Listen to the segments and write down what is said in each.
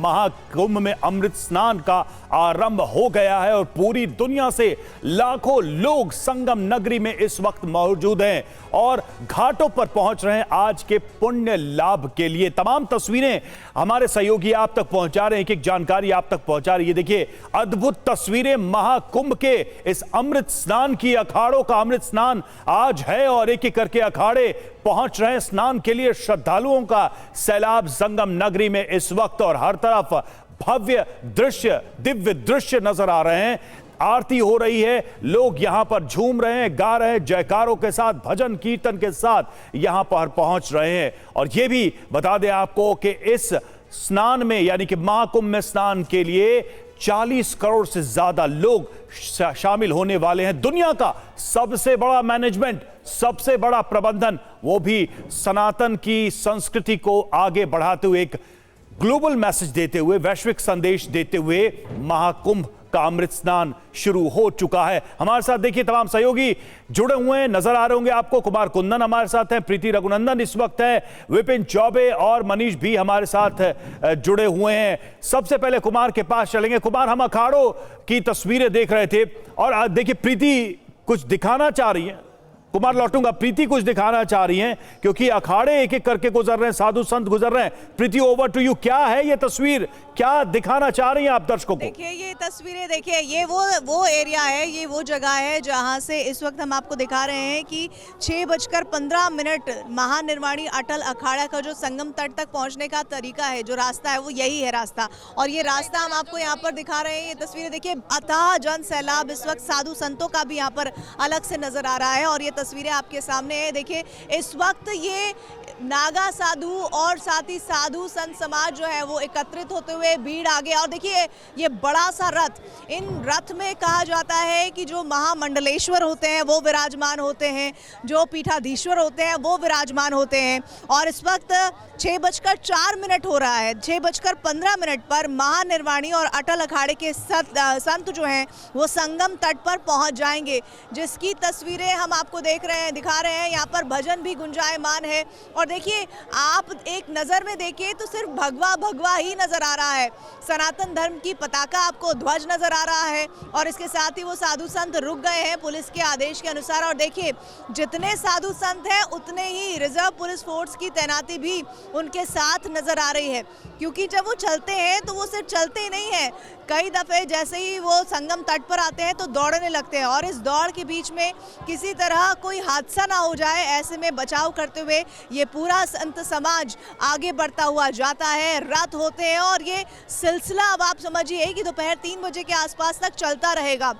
महाकुंभ में अमृत स्नान का आरंभ हो गया है और पूरी दुनिया से लाखों लोग संगम नगरी में इस वक्त मौजूद हैं और घाटों पर पहुंच रहे हैं आज के पुण्य लाभ के लिए। तमाम तस्वीरें हमारे सहयोगी आप तक पहुंचा रहे हैं, एक जानकारी आप तक पहुंचा रही है। देखिए अद्भुत तस्वीरें महाकुंभ के इस अमृत स्नान की। अखाड़ों का अमृत स्नान आज है और एक एक करके अखाड़े पहुंच रहे हैं स्नान के लिए। श्रद्धालुओं का सैलाब संगम नगरी में इस वक्त और हर तरफ भव्य दृश्य, दिव्य दृश्य नजर आ रहे हैं। आरती हो रही है, लोग यहां पर झूम रहे हैं, गा रहे हैं, जयकारों के साथ, भजन कीर्तन के साथ यहां पर पहुंच रहे हैं। और यह भी बता दें आपको कि इस स्नान में यानी कि महाकुंभ में स्नान के लिए 40 करोड़ से ज्यादा लोग शामिल होने वाले हैं। दुनिया का सबसे बड़ा मैनेजमेंट, सबसे बड़ा प्रबंधन, वो भी सनातन की संस्कृति को आगे बढ़ाते हुए, एक ग्लोबल मैसेज देते हुए, वैश्विक संदेश देते हुए महाकुंभ का अमृत स्नान शुरू हो चुका है। हमारे साथ देखिए तमाम सहयोगी जुड़े हुए हैं, नजर आ रहे होंगे आपको। कुमार कुंदन हमारे साथ हैं, प्रीति रघुनंदन इस वक्त है, विपिन चौबे और मनीष भी हमारे साथ जुड़े हुए हैं। सबसे पहले कुमार के पास चलेंगे। कुमार, हम अखाड़ों की तस्वीरें देख रहे थे और देखिए प्रीति कुछ दिखाना चाह रही है। कुमार लौटूंगा, प्रीति कुछ दिखाना चाह रही हैं क्योंकि अखाड़े एक एक करके गुजर रहे हैं, साधु संत गुजर रहे हैं। प्रीति, ओवर टू यू। क्या है ये तस्वीर, क्या दिखाना चाह रही हैं आप दर्शकों को? देखिए ये तस्वीरें, देखिए ये वो एरिया है, ये वो जगह है जहां से इस वक्त हम आपको दिखा रहे हैं कि 6:15 महानिर्वाणी अटल अखाड़ा का जो संगम तट तक पहुंचने का तरीका है, जो रास्ता है, वो यही है रास्ता। और ये रास्ता हम आपको यहाँ पर दिखा रहे हैं। ये तस्वीरें देखिए, अथाह जन सैलाब इस वक्त साधु संतों का भी यहाँ पर अलग से नजर आ रहा है और ये तस्वीरें आपके सामने है। देखिए इस वक्त ये नागा साधु और साथ ही साधु संत समाज जो है वो एकत्रित होते हुए भीड़ आगे। और देखिए ये बड़ा सा रथ, इन रथ में कहा जाता है कि जो महामंडलेश्वर होते हैं वो विराजमान होते हैं, जो पीठाधीश्वर होते हैं वो विराजमान होते हैं। और इस वक्त 6:04 हो रहा है। 6:15 पर महानिर्वाणी और अटल अखाड़े के संत जो हैं वो संगम तट पर पहुंच जाएंगे, जिसकी तस्वीरें हम आपको दिखा रहे हैं। यहाँ पर भजन भी गुंजायमान है और देखिए आप एक नज़र में देखिए तो सिर्फ भगवा भगवा ही नजर आ रहा है। सनातन धर्म की पताका आपको ध्वज नजर आ रहा है और इसके साथ ही वो साधु संत रुक गए हैं पुलिस के आदेश के अनुसार। और देखिए जितने साधु संत हैं उतने ही रिजर्व पुलिस फोर्स की तैनाती भी उनके साथ नजर आ रही है, क्योंकि जब वो चलते हैं तो वो सिर्फ चलते ही नहीं है, कई दफे जैसे ही वो संगम तट पर आते हैं तो दौड़ने लगते हैं। और इस दौड़ के बीच में किसी तरह कोई हादसा ना हो जाए, ऐसे में बचाव करते हुए ये पूरा संत समाज आगे बढ़ता हुआ जाता है। रथ होते हैं और ये सिलसिला अब आप समझिए कि दोपहर 3 बजे के आसपास तक चलता रहेगा।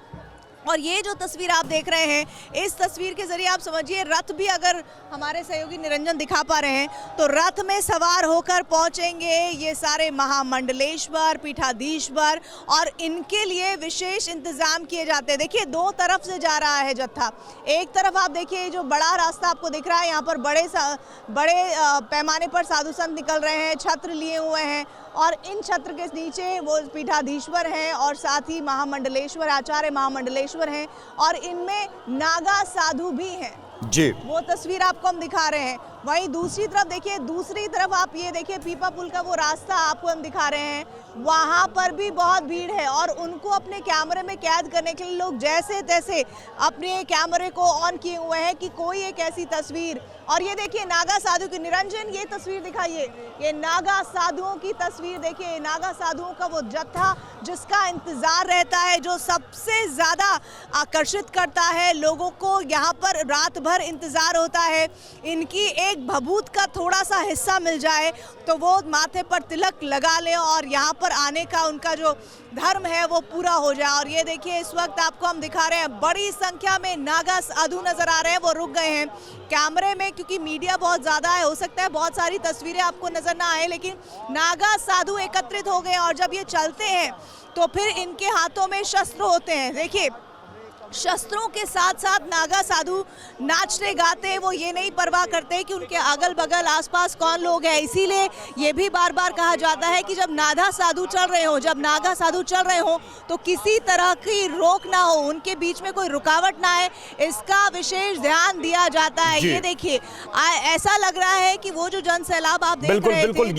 और ये जो तस्वीर आप देख रहे हैं, इस तस्वीर के जरिए आप समझिए रथ भी, अगर हमारे सहयोगी निरंजन दिखा पा रहे हैं, तो रथ में सवार होकर पहुंचेंगे ये सारे महामंडलेश्वर, पीठाधीश्वर और इनके लिए विशेष इंतजाम किए जाते हैं। देखिए दो तरफ से जा रहा है जत्था। एक तरफ आप देखिए जो बड़ा रास्ता आपको दिख रहा है, यहाँ पर बड़े पैमाने पर साधु संत निकल रहे हैं, छत्र लिए हुए हैं और इन छत्र के नीचे वो पीठाधीश्वर हैं और साथ ही महामंडलेश्वर, आचार्य महामंडलेश्वर हैं और इनमें नागा साधु भी हैं जी। वो तस्वीर आपको हम दिखा रहे हैं। वहीं दूसरी तरफ देखिए, दूसरी तरफ आप ये देखिए पीपा पुल का वो रास्ता आपको हम दिखा रहे हैं, वहाँ पर भी बहुत भीड़ है और उनको अपने कैमरे में कैद करने के लिए लोग जैसे तैसे अपने कैमरे को ऑन किए हुए हैं कि कोई एक ऐसी तस्वीर। और ये देखिए नागा साधु की, निरंजन ये तस्वीर दिखाइए, ये नागा साधुओं की तस्वीर देखिए, नागा साधुओं का वो जत्था जिसका इंतजार रहता है, जो सबसे ज्यादा आकर्षित करता है लोगों को। यहाँ पर रात भर इंतजार होता है, इनकी एक भभूत का थोड़ा सा हिस्सा मिल जाए तो वो माथे पर तिलक लगा ले और यहाँ पर आने का उनका जो धर्म है वो पूरा हो जाए। और ये देखिए इस वक्त आपको हम दिखा रहे हैं बड़ी संख्या में नागा साधु नजर आ रहे हैं, वो रुक गए हैं कैमरे में क्योंकि मीडिया बहुत ज्यादा है, हो सकता है बहुत सारी तस्वीरें आपको नजर ना आए, लेकिन नागा साधु एकत्रित हो गए और जब ये चलते हैं तो फिर इनके हाथों में शस्त्र होते हैं। देखिए शस्त्रों के साथ साथ नागा साधु नाचते गाते, वो ये नहीं परवाह करते कि उनके अगल बगल आसपास कौन लोग हैं। इसीलिए ये भी बार बार कहा जाता है कि जब नागा साधु चल रहे हो, जब नागा साधु चल रहे हो तो किसी तरह की रोक ना हो, उनके बीच में कोई रुकावट ना आए, इसका विशेष ध्यान दिया जाता है। ये देखिए, ऐसा लग रहा है कि वो जो जन सैलाब आप देख बिल्कुल रहे थे, बिल्कुल,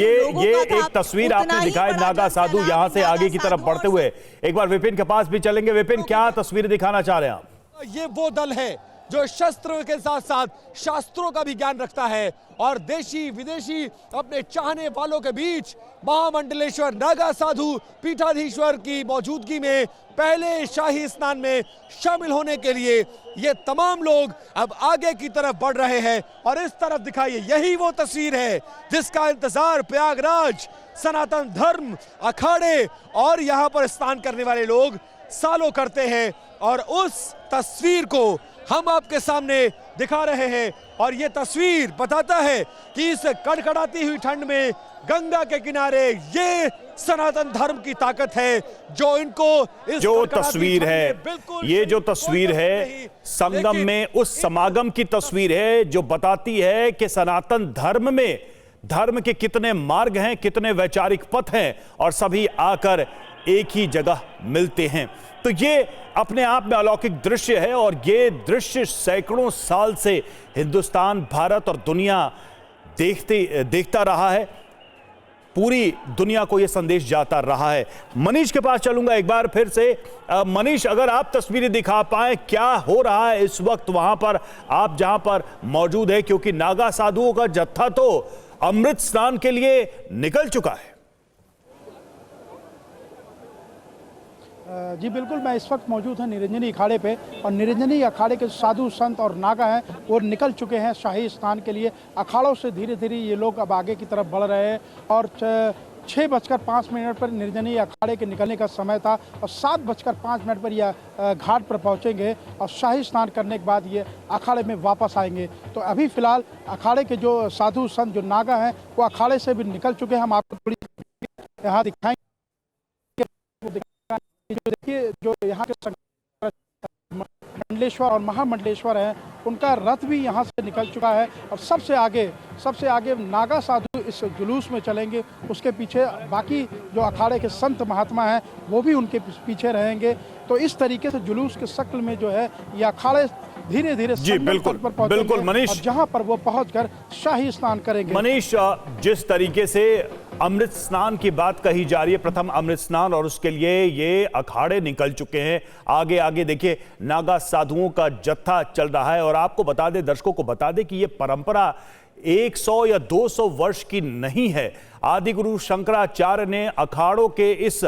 ये एक तस्वीर आपने दिखाई नागा साधु यहाँ से आगे की तरफ बढ़ते हुए। एक बार विपिन के पास भी चलेंगे। विपिन, क्या तस्वीर दिखाना चाह रहे हैं आप? ये वो दल है जो शस्त्र के साथ साथ शास्त्रों का भी ज्ञान रखता है और देशी विदेशी अपने चाहने वालों के बीच महामंडलेश्वर नागा साधु पीठाधीश्वर की मौजूदगी में पहले शाही स्नान में शामिल होने के लिए ये तमाम लोग अब आगे की तरफ बढ़ रहे हैं। और इस तरफ दिखाइए, यही वो तस्वीर है जिसका इंतजार प्रयागराज, सनातन धर्म अखाड़े और यहाँ पर स्नान करने वाले लोग सालों करते हैं। और उस तस्वीर को हम आपके सामने दिखा रहे हैं और ये तस्वीर बताता है कि इस कड़कड़ाती हुई ठंड में गंगा के किनारे ये सनातन धर्म की ताकत है जो इनको इस जो तस्वीर है, ये जो तस्वीर है संगम में उस समागम की तस्वीर है जो बताती है कि सनातन धर्म में धर्म के कितने मार्ग हैं, कितने वैचारिक पथ हैं और सभी आकर एक ही जगह मिलते हैं। तो ये अपने आप में अलौकिक दृश्य है और ये दृश्य सैकड़ों साल से हिंदुस्तान, भारत और दुनिया देखता रहा है। पूरी दुनिया को यह संदेश जाता रहा है। मनीष के पास चलूंगा एक बार फिर से। मनीष, अगर आप तस्वीरें दिखा पाए, क्या हो रहा है इस वक्त वहां पर आप जहां पर मौजूद है, क्योंकि नागा साधुओं का जत्था तो अमृत स्नान के लिए निकल चुका है। जी बिल्कुल, मैं इस वक्त मौजूद हूँ निरंजनी अखाड़े पे और निरंजनी अखाड़े के साधु संत और नागा हैं वो निकल चुके हैं शाही स्नान के लिए। अखाड़ों से धीरे धीरे ये लोग अब आगे की तरफ बढ़ रहे हैं और 6:05 पर निरंजनी अखाड़े के निकलने का समय था और 7:05 पर यह घाट पर पहुंचेंगे और शाही स्नान करने के बाद ये अखाड़े में वापस आएंगे। तो अभी फिलहाल अखाड़े के जो साधु संत जो नागा हैं वो अखाड़े से भी निकल चुके हैं। हम आपको थोड़ी यहाँ दिखाएंगे। जो देखिए, जो यहाँ के मंडलेश्वर और महामंडलेश्वर हैं उनका रथ भी यहाँ से निकल चुका है और सबसे आगे नागा साधु इस जुलूस में चलेंगे। उसके पीछे बाकी जो अखाड़े के संत महात्मा हैं वो भी उनके पीछे रहेंगे। तो इस तरीके से जुलूस के शक्ल में जो है ये अखाड़े धीरे धीरे जी बिल्कुल मनीष, जहां पर वो पहुंचकर शाही स्नान करेंगे। मनीष, जिस तरीके से अमृत स्नान की बात कही जा रही है, प्रथम अमृत स्नान, और उसके लिए ये अखाड़े निकल चुके हैं। आगे देखिए नागा साधुओं का जत्था चल रहा है। और आपको बता दें, दर्शकों को बता दें कि ये परंपरा 100 या 200 वर्ष की नहीं है। आदि गुरु शंकराचार्य ने अखाड़ों के इस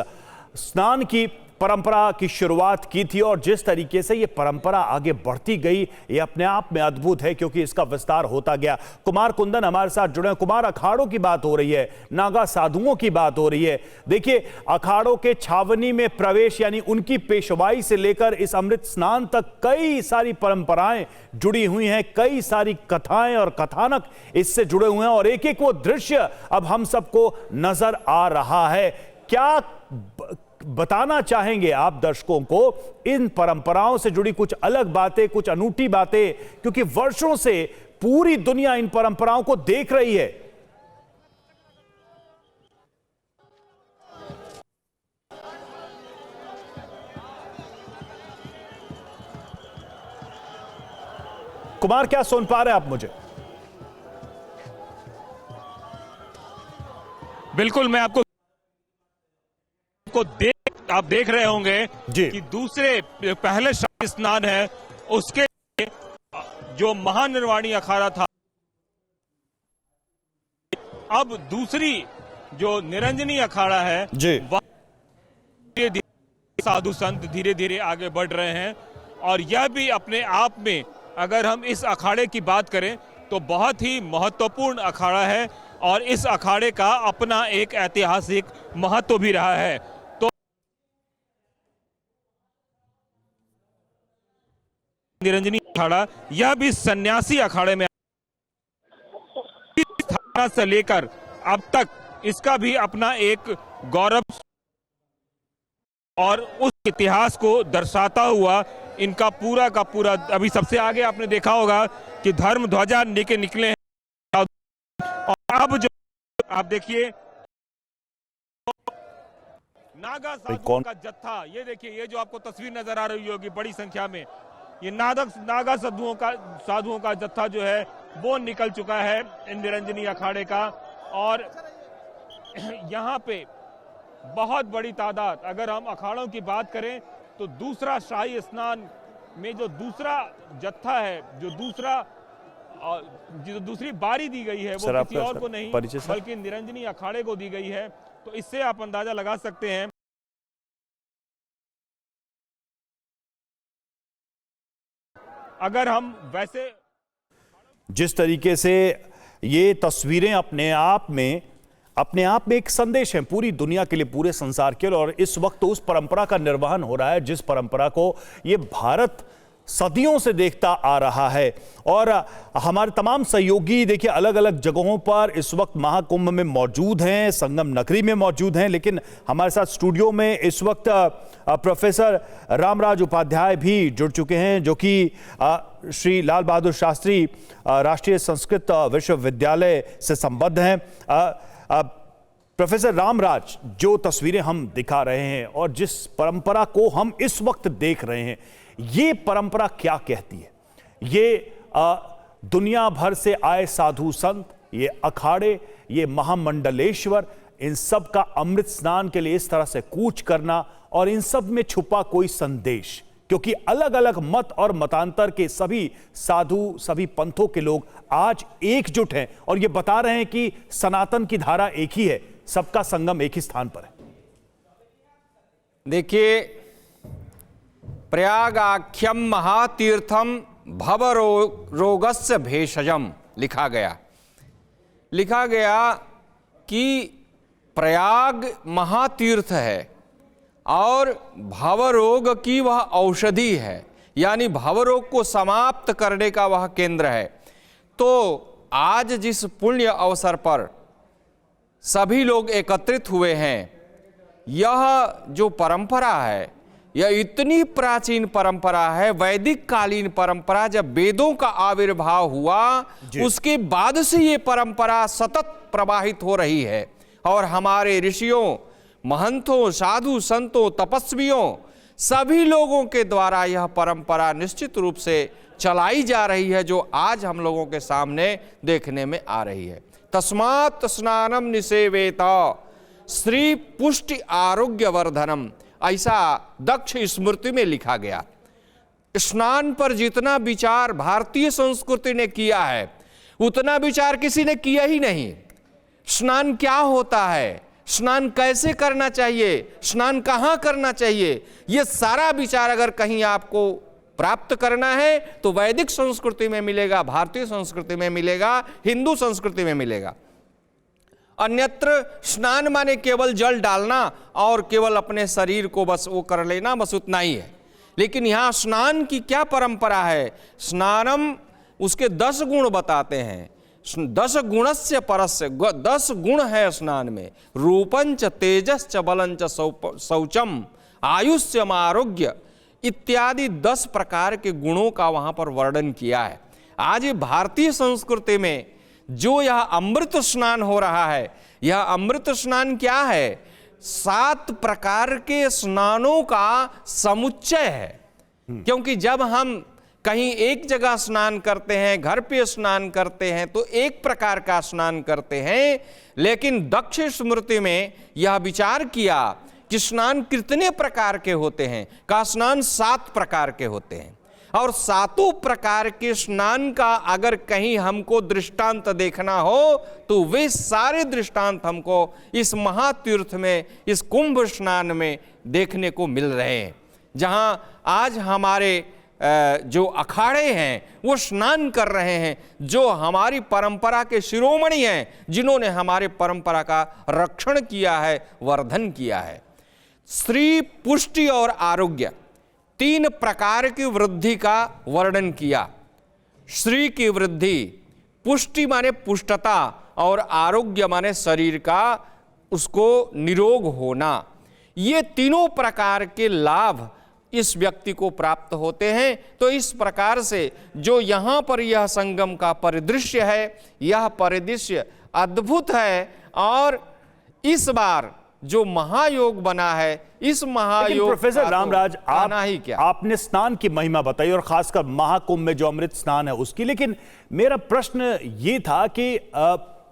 स्नान की परंपरा की शुरुआत की थी और जिस तरीके से ये परंपरा आगे बढ़ती गई ये अपने आप में अद्भुत है, क्योंकि इसका विस्तार होता गया। कुमार कुंदन हमारे साथ जुड़े हैं। कुमार, अखाड़ों की बात हो रही है, नागा साधुओं की बात हो रही है। देखिए, अखाड़ों के छावनी में प्रवेश यानी उनकी पेशवाई से लेकर इस अमृत स्नान तक कई सारी परंपराएं जुड़ी हुई हैं, कई सारी कथाएं और कथानक इससे जुड़े हुए हैं और एक एक वो दृश्य अब हम सबको नजर आ रहा है। क्या बताना चाहेंगे आप दर्शकों को इन परंपराओं से जुड़ी कुछ अलग बातें, कुछ अनूठी बातें, क्योंकि वर्षों से पूरी दुनिया इन परंपराओं को देख रही है। कुमार, क्या सुन पा रहे हैं आप मुझे? बिल्कुल, मैं आपको आप देख रहे होंगे कि दूसरे पहले शाही स्नान है उसके जो महानिर्वाणी अखाड़ा था, अब दूसरी जो निरंजनी अखाड़ा है वह साधु संत धीरे धीरे आगे बढ़ रहे हैं। और यह भी अपने आप में अगर हम इस अखाड़े की बात करें तो बहुत ही महत्वपूर्ण अखाड़ा है और इस अखाड़े का अपना एक ऐतिहासिक महत्व भी रहा है। तो निरंजनी अखाड़ा यह भी सन्यासी अखाड़े में स्थापना से लेकर अब तक इसका भी अपना एक गौरव और उस इतिहास को दर्शाता हुआ इनका पूरा का पूरा, अभी सबसे आगे आपने देखा होगा कि धर्म ध्वजा लेके निकले हैं। और अब जो आप देखिए नागा साधुओं का जत्था, ये देखिए, ये जो आपको तस्वीर नजर आ रही होगी बड़ी संख्या में, ये नागा साधुओं का जत्था जो है वो निकल चुका है निरंजनी अखाड़े का। और यहाँ पे बहुत बड़ी तादाद, अगर हम अखाड़ों की बात करें तो दूसरा शाही स्नान में जो दूसरा जत्था है, जो दूसरी बारी दी गई है, वो किसी और को नहीं बल्कि निरंजनी अखाड़े को दी गई है। तो इससे आप अंदाजा लगा सकते हैं अगर हम वैसे जिस तरीके से ये तस्वीरें अपने आप में एक संदेश है पूरी दुनिया के लिए, पूरे संसार के लिए। और इस वक्त उस परंपरा का निर्वहन हो रहा है जिस परंपरा को ये भारत सदियों से देखता आ रहा है। और हमारे तमाम सहयोगी देखिए अलग अलग जगहों पर इस वक्त महाकुंभ में मौजूद हैं, संगम नगरी में मौजूद हैं, लेकिन हमारे साथ स्टूडियो में इस वक्त प्रोफेसर रामराज उपाध्याय भी जुड़ चुके हैं, जो कि श्री लाल बहादुर शास्त्री राष्ट्रीय संस्कृत विश्वविद्यालय से संबद्ध हैं। प्रोफेसर रामराज, जो तस्वीरें हम दिखा रहे हैं और जिस परंपरा को हम इस वक्त देख रहे हैं, ये परंपरा क्या कहती है? ये दुनिया भर से आए साधु संत, ये अखाड़े, ये महामंडलेश्वर, इन सब का अमृत स्नान के लिए इस तरह से कूच करना, और इन सब में छुपा कोई संदेश, क्योंकि अलग अलग मत और मतांतर के सभी साधु, सभी पंथों के लोग आज एकजुट हैं और ये बता रहे हैं कि सनातन की धारा एक ही है, सबका संगम एक ही स्थान पर है। देखिए, प्रयागाख्यम महातीर्थम भवरोगस्य भेषजम लिखा गया कि प्रयाग महातीर्थ है और भवरोग की वह औषधि है, यानी भवरोग को समाप्त करने का वह केंद्र है। तो आज जिस पुण्य अवसर पर सभी लोग एकत्रित हुए हैं, यह जो परंपरा है, यह इतनी प्राचीन परंपरा है, वैदिक कालीन परंपरा। जब वेदों का आविर्भाव हुआ उसके बाद से ये परंपरा सतत प्रवाहित हो रही है और हमारे ऋषियों, महंतों, साधु संतों, तपस्वियों, सभी लोगों के द्वारा यह परंपरा निश्चित रूप से चलाई जा रही है, जो आज हम लोगों के सामने देखने में आ रही है। तस्मात् स्नानम निसेवेत श्री पुष्टि आरोग्य वर्धनम, ऐसा दक्ष स्मृति में लिखा गया। स्नान पर जितना विचार भारतीय संस्कृति ने किया है, उतना विचार किसी ने किया ही नहीं। स्नान क्या होता है, स्नान कैसे करना चाहिए, स्नान कहाँ करना चाहिए, यह सारा विचार अगर कहीं आपको प्राप्त करना है तो वैदिक संस्कृति में मिलेगा, भारतीय संस्कृति में मिलेगा, हिंदू संस्कृति में मिलेगा। अन्यत्र स्नान माने केवल जल डालना और केवल अपने शरीर को बस वो कर लेना, बस उतना ही है। लेकिन यहाँ स्नान की क्या परंपरा है? स्नानम, उसके 10 गुण बताते हैं। 10 गुणस्य परस्य, 10 गुण है स्नान में। रूपंच तेजश्च बलंच शौचम आयुष्यम आरोग्य इत्यादि 10 प्रकार के गुणों का वहां पर वर्णन किया है। आज भारतीय संस्कृति में जो यह अमृत स्नान हो रहा है, यह अमृत स्नान क्या है? 7 प्रकार के स्नानों का समुच्चय है। क्योंकि जब हम कहीं एक जगह स्नान करते हैं, घर पे स्नान करते हैं, तो एक प्रकार का स्नान करते हैं, लेकिन दक्ष स्मृति में यह विचार किया कि स्नान कितने प्रकार के होते हैं? का स्नान 7 प्रकार के होते हैं। और 7 प्रकार के स्नान का अगर कहीं हमको दृष्टांत देखना हो तो वे सारे दृष्टांत हमको इस महातीर्थ में, इस कुंभ स्नान में देखने को मिल रहे हैं। जहां आज हमारे जो अखाड़े हैं वो स्नान कर रहे हैं, जो हमारी परंपरा के शिरोमणि हैं, जिन्होंने हमारे परंपरा का रक्षण किया है, वर्धन किया है। श्री पुष्टि और आरोग्य, 3 प्रकार की वृद्धि का वर्णन किया। श्री की वृद्धि, पुष्टि माने पुष्टता और आरोग्य माने शरीर का उसको निरोग होना। ये तीनों प्रकार के लाभ इस व्यक्ति को प्राप्त होते हैं। तो इस प्रकार से जो यहाँ पर यह संगम का परिदृश्य है, यह परिदृश्य अद्भुत है। और इस बार जो महायोग बना है, इस महायोग प्रोफेसर का रामराज, तो कहना ही क्या। आपने स्नान की महिमा बताई और खासकर महाकुंभ में जो अमृत स्नान है उसकी, लेकिन मेरा प्रश्न ये था कि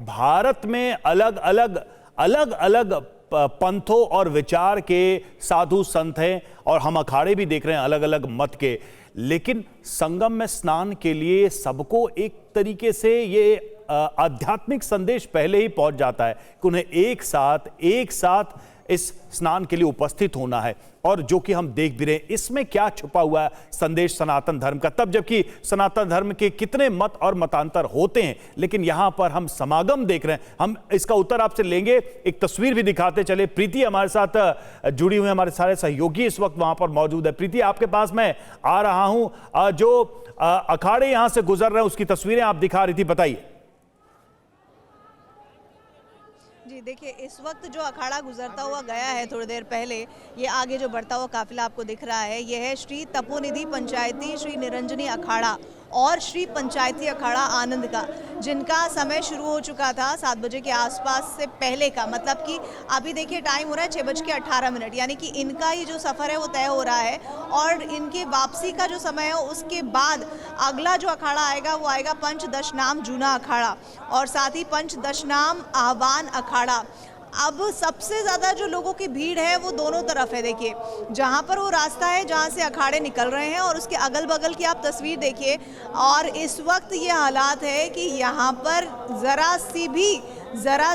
भारत में अलग अलग पंथों और विचार के साधु संत हैं और हम अखाड़े भी देख रहे हैं अलग अलग मत के, लेकिन संगम में स्नान के लिए सबको एक तरीके से ये आध्यात्मिक संदेश पहले ही पहुंच जाता है कि उन्हें एक साथ इस स्नान के लिए उपस्थित होना है। और जो कि हम देख भी रहे हैं, इसमें क्या छुपा हुआ है संदेश सनातन धर्म का, तब जबकि सनातन धर्म के कितने मत और मतांतर होते हैं, लेकिन यहां पर हम समागम देख रहे हैं। हम इसका उत्तर आपसे लेंगे, एक तस्वीर भी दिखाते चले। प्रीति हमारे साथ जुड़ी हुई, हमारे सारे सहयोगी इस वक्त वहां पर मौजूद है। प्रीति, आपके पास मैं आ रहा हूं, जो अखाड़े यहां से गुजर रहे हैं उसकी तस्वीरें आप दिखा रही थी, बताइए। जी देखिए, इस वक्त जो अखाड़ा गुजरता हुआ गया है थोड़ी देर पहले, ये आगे जो बढ़ता हुआ काफिला आपको दिख रहा है, यह है श्री तपोनिधि पंचायती श्री निरंजनी अखाड़ा और श्री पंचायती अखाड़ा आनंद का, जिनका समय शुरू हो चुका था 7 बजे के आसपास से पहले का। मतलब कि अभी देखिए टाइम हो रहा है 6:18, यानी कि इनका ये जो सफ़र है वो तय हो रहा है और इनके वापसी का जो समय है उसके बाद अगला जो अखाड़ा आएगा वो आएगा पंचदशनाम जूना अखाड़ा और साथ ही पंचदशनाम आह्वान अखाड़ा। अब सबसे ज़्यादा जो लोगों की भीड़ है वो दोनों तरफ है। देखिए, जहाँ पर वो रास्ता है जहाँ से अखाड़े निकल रहे हैं और उसके अगल बगल की आप तस्वीर देखिए, और इस वक्त ये हालात है कि यहाँ पर ज़रा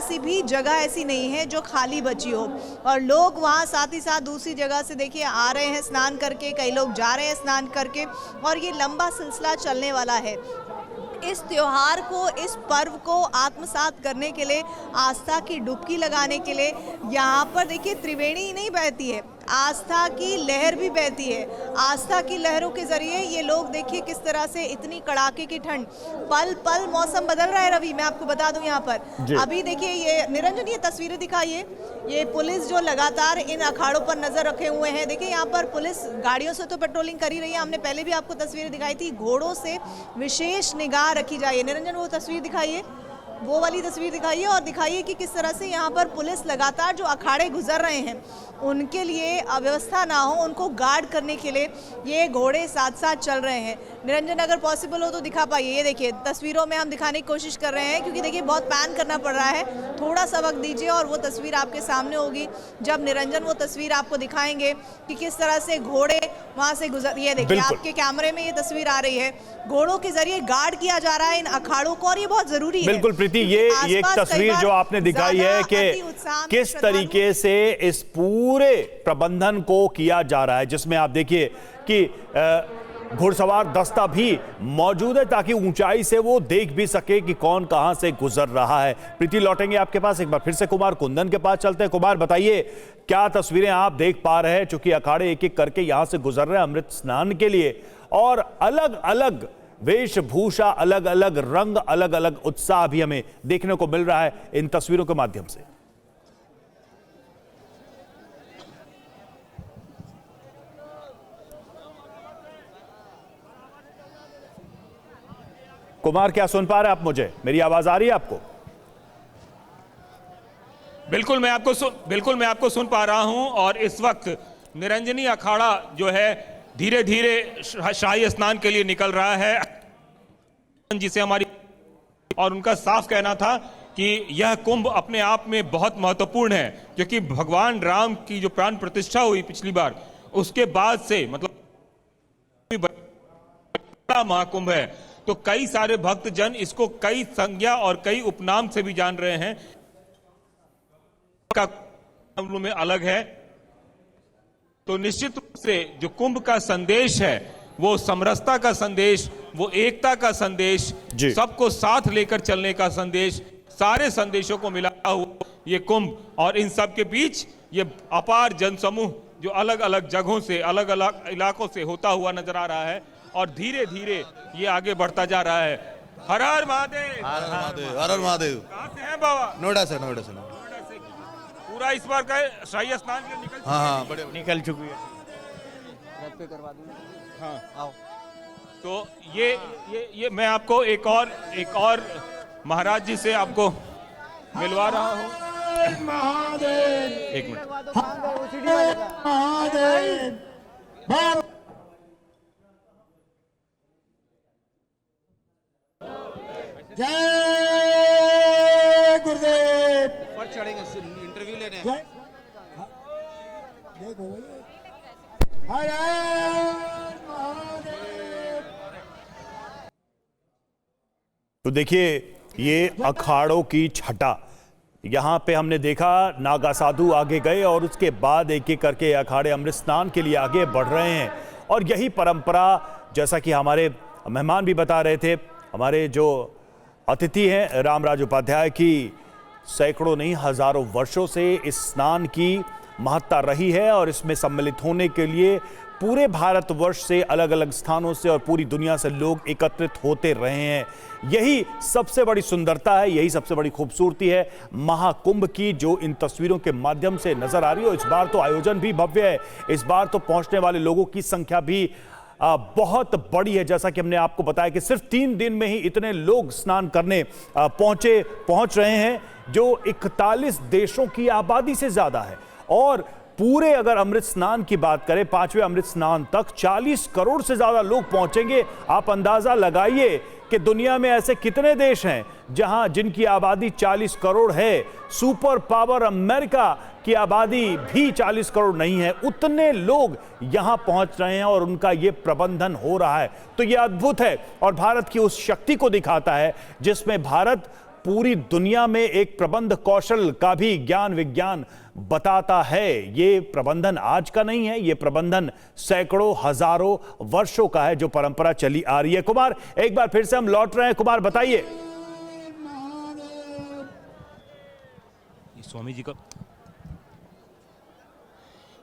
सी भी जगह ऐसी नहीं है जो खाली बची हो, और लोग वहाँ साथ ही साथ दूसरी जगह से देखिए आ रहे हैं स्नान करके, कई लोग जा रहे हैं स्नान करके, और ये लंबा सिलसिला चलने वाला है। इस त्योहार को, इस पर्व को आत्मसात करने के लिए, आस्था की डुबकी लगाने के लिए यहाँ पर देखिए त्रिवेणी ही नहीं बहती है, आस्था की लहर भी बहती है। आस्था की लहरों के जरिए ये लोग देखिए किस तरह से इतनी कड़ाके की ठंड, पल पल मौसम बदल रहा है। रवि, मैं आपको बता दूं यहाँ पर अभी देखिए, ये निरंजन ये तस्वीरें दिखाइए, ये पुलिस जो लगातार इन अखाड़ों पर नजर रखे हुए हैं। देखिए यहाँ पर पुलिस गाड़ियों से तो पेट्रोलिंग कर ही रही है, हमने पहले भी आपको तस्वीरें दिखाई थी, घोड़ों से विशेष निगाह रखी जाए। निरंजन वो तस्वीर दिखाइए, वो वाली तस्वीर दिखाइए और दिखाइए कि किस तरह से यहाँ पर पुलिस लगातार जो अखाड़े गुजर रहे हैं उनके लिए अव्यवस्था ना हो, उनको गार्ड करने के लिए ये घोड़े साथ साथ चल रहे हैं। निरंजन, अगर पॉसिबल हो तो दिखा पाइए। ये देखिए तस्वीरों में हम दिखाने की कोशिश कर रहे हैं क्योंकि देखिए बहुत पैन करना पड़ रहा है, थोड़ा सा वक्त दीजिए और वो तस्वीर आपके सामने होगी जब निरंजन वो तस्वीर आपको दिखाएंगे कि किस तरह से घोड़े वहाँ से गुजर। ये देखिए आपके कैमरे में ये तस्वीर आ रही है, घोड़ों के जरिए गार्ड किया जा रहा है इन अखाड़ों को, और ये बहुत जरूरी है। बिल्कुल प्रीति, ये एक तस्वीर जो आपने दिखाई है कि किस तरीके से इस पूरे प्रबंधन को किया जा रहा है, जिसमें आप देखिए कि घुड़सवार दस्ता भी मौजूद है ताकि ऊंचाई से वो देख भी सके कि कौन कहां से गुजर रहा है। प्रीति, लौटेंगे आपके पास, एक बार फिर से कुमार कुंदन के पास चलते हैं। कुमार, बताइए क्या तस्वीरें आप देख पा रहे हैं, चूंकि अखाड़े एक एक करके यहां से गुजर रहे हैं अमृत स्नान के लिए, और अलग अलग वेशभूषा, अलग अलग रंग, अलग अलग उत्साह भी हमें देखने को मिल रहा है इन तस्वीरों के माध्यम से। कुमार, क्या सुन पा रहे हैं आप मुझे? मेरी आवाज आ रही है आपको? बिल्कुल मैं आपको सुन पा रहा हूं। और इस वक्त निरंजनी अखाड़ा जो है धीरे धीरे शाही स्नान के लिए निकल रहा है, जिसे हमारी और उनका साफ कहना था कि यह कुंभ अपने आप में बहुत महत्वपूर्ण है, क्योंकि भगवान राम की जो प्राण प्रतिष्ठा हुई पिछली बार, उसके बाद से मतलब बड़ा महाकुंभ है। तो कई सारे भक्तजन इसको कई संज्ञा और कई उपनाम से भी जान रहे हैं, का में अलग है। तो निश्चित रूप से जो कुंभ का संदेश है वो समरसता का संदेश, वो एकता का संदेश, सबको साथ लेकर चलने का संदेश, सारे संदेशों को मिला हुआ ये कुंभ, और इन सब के बीच ये अपार जनसमूह जो अलग अलग जगहों से, अलग अलग इलाकों से होता हुआ नजर आ रहा है, और धीरे धीरे ये आगे बढ़ता जा रहा है। हर हर महादेव, हर महादेव, हर हर महादेव। कहाँ से हैं बाबा? नोएडा से, नोएडा से। पूरा इस बार का शाही स्नान के निकल हाँ, बड़े निकल चुकी है। हाँ आओ। तो ये मैं आपको एक और महाराज जी से आपको मिलवा रहा हूँ। एक मिनट। जय गुरुदेव। पर चढ़ेंगे इंटरव्यू लेने देखो हर महादेव। तो देखिए ये अखाड़ों की छटा, यहाँ पे हमने देखा नागा साधु आगे गए और उसके बाद एक एक करके अखाड़े अमृत स्नान के लिए आगे बढ़ रहे हैं। और यही परंपरा, जैसा कि हमारे मेहमान भी बता रहे थे, हमारे जो अतिथि हैं रामराज उपाध्याय, की सैकड़ों नहीं हजारों वर्षों से इस स्नान की महत्ता रही है और इसमें सम्मिलित होने के लिए पूरे भारतवर्ष से अलग अलग स्थानों से और पूरी दुनिया से लोग एकत्रित होते रहे हैं। यही सबसे बड़ी सुंदरता है, यही सबसे बड़ी खूबसूरती है महाकुंभ की, जो इन तस्वीरों के माध्यम से नजर आ रही है। इस बार तो आयोजन भी भव्य है, इस बार तो पहुंचने वाले लोगों की संख्या भी बहुत बड़ी है। जैसा कि हमने आपको बताया कि सिर्फ 3 दिन में ही इतने लोग स्नान करने पहुंच रहे हैं, जो 41 देशों की आबादी से ज्यादा है। और पूरे अगर अमृत स्नान की बात करें, 5वें अमृत स्नान तक 40 करोड़ से ज्यादा लोग पहुंचेंगे। आप अंदाजा लगाइए कि दुनिया में ऐसे कितने देश हैं जिनकी आबादी 40 करोड़ है। सुपर पावर अमेरिका की आबादी भी 40 करोड़ नहीं है। उतने लोग यहां पहुंच रहे हैं और उनका यह प्रबंधन हो रहा है। तो यह अद्भुत है और भारत की उस शक्ति को दिखाता है जिसमें भारत पूरी दुनिया में एक प्रबंध कौशल का भी ज्ञान विज्ञान बताता है। ये प्रबंधन आज का नहीं है, ये प्रबंधन सैकड़ों हजारों वर्षों का है, जो परंपरा चली आ रही है। कुमार, एक बार फिर से हम लौट रहे हैं। कुमार बताइए। स्वामी जी का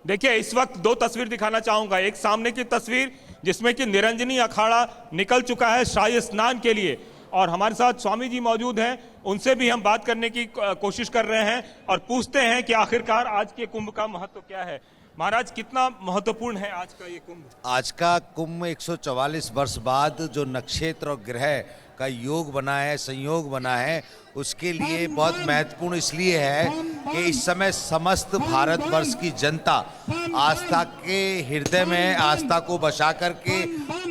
देखिए, इस वक्त 2 तस्वीर दिखाना चाहूंगा। एक सामने की तस्वीर जिसमें कि निरंजनी अखाड़ा निकल चुका है शाही स्नान के लिए, और हमारे साथ स्वामी जी मौजूद हैं। उनसे भी हम बात करने की कोशिश कर रहे हैं और पूछते हैं कि आखिरकार आज के कुंभ का महत्व क्या है। महाराज, कितना महत्वपूर्ण है आज का ये कुंभ? आज का कुंभ 144 वर्ष बाद जो नक्षत्र और ग्रह का योग बना है, संयोग बना है, उसके लिए बहुत महत्वपूर्ण इसलिए है कि इस समय समस्त भारतवर्ष की जनता आस्था के हृदय में आस्था को बसा करके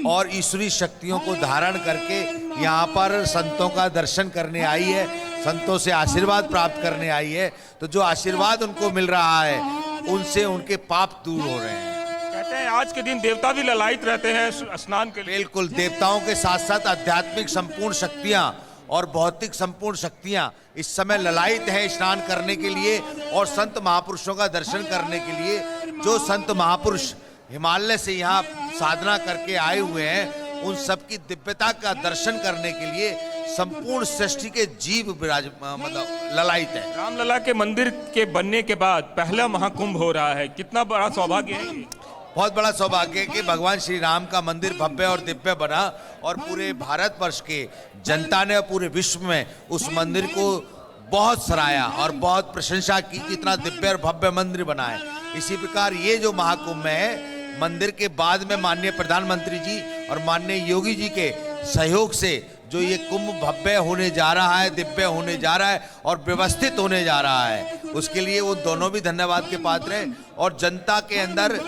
और ईश्वरी शक्तियों को धारण करके यहाँ पर संतों का दर्शन करने आई है, संतों से आशीर्वाद प्राप्त करने आई है। तो जो आशीर्वाद उनको मिल रहा है, उनसे उनके पाप दूर हो रहे हैं। कहते हैं आज के दिन देवता भी ललायित रहते हैं स्नान के लिए। बिल्कुल, देवताओं के साथ साथ आध्यात्मिक संपूर्ण शक्तियां और भौतिक संपूर्ण शक्तियां इस समय ललायित है स्नान करने के लिए और संत महापुरुषों का दर्शन करने के लिए। जो संत महापुरुष हिमालय से यहाँ साधना करके आए हुए हैं, उन सबकी दिव्यता का दर्शन करने के लिए संपूर्ण सृष्टि के जीव मतलब ललायित है। रामलला के मंदिर के बनने के बाद पहला महाकुंभ हो रहा है। कितना बड़ा सौभाग्य है ये। बहुत बड़ा सौभाग्य है कि भगवान श्री राम का मंदिर भव्य और दिव्य बना और पूरे भारतवर्ष के जनता ने पूरे विश्व में उस मंदिर को बहुत सराहा और बहुत प्रशंसा की कि इतना दिव्य और भव्य मंदिर बना है। इसी प्रकार ये जो महाकुंभ है, मंदिर के बाद में माननीय प्रधानमंत्री जी और माननीय योगी जी के सहयोग से जो ये कुंभ भव्य होने जा रहा है, दिव्य होने जा रहा है और व्यवस्थित होने जा रहा है, उसके लिए वो दोनों भी धन्यवाद के पात्र हैं। और जनता के अंदर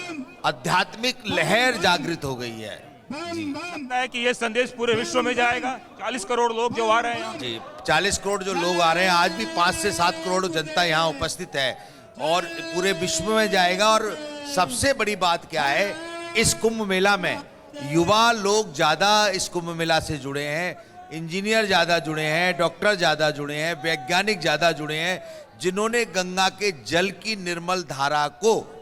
आध्यात्मिक लहर जागृत हो गई है। जी, लगता है कि ये संदेश पूरे विश्व में जाएगा। 40 करोड़ लोग जो आ रहे हैं जी, 40 करोड़ जो लोग आ रहे हैं, आज भी 5 से 7 करोड़ जनता यहाँ उपस्थित है और पूरे विश्व में जाएगा। और सबसे बड़ी बात क्या है, इस कुंभ मेला में युवा लोग ज्यादा इस कुंभ मेला से जुड़े हैं, इंजीनियर ज्यादा जुड़े हैं, डॉक्टर ज्यादा जुड़े हैं, वैज्ञानिक ज्यादा जुड़े हैं, जिन्होंने गंगा के जल की निर्मल धारा को,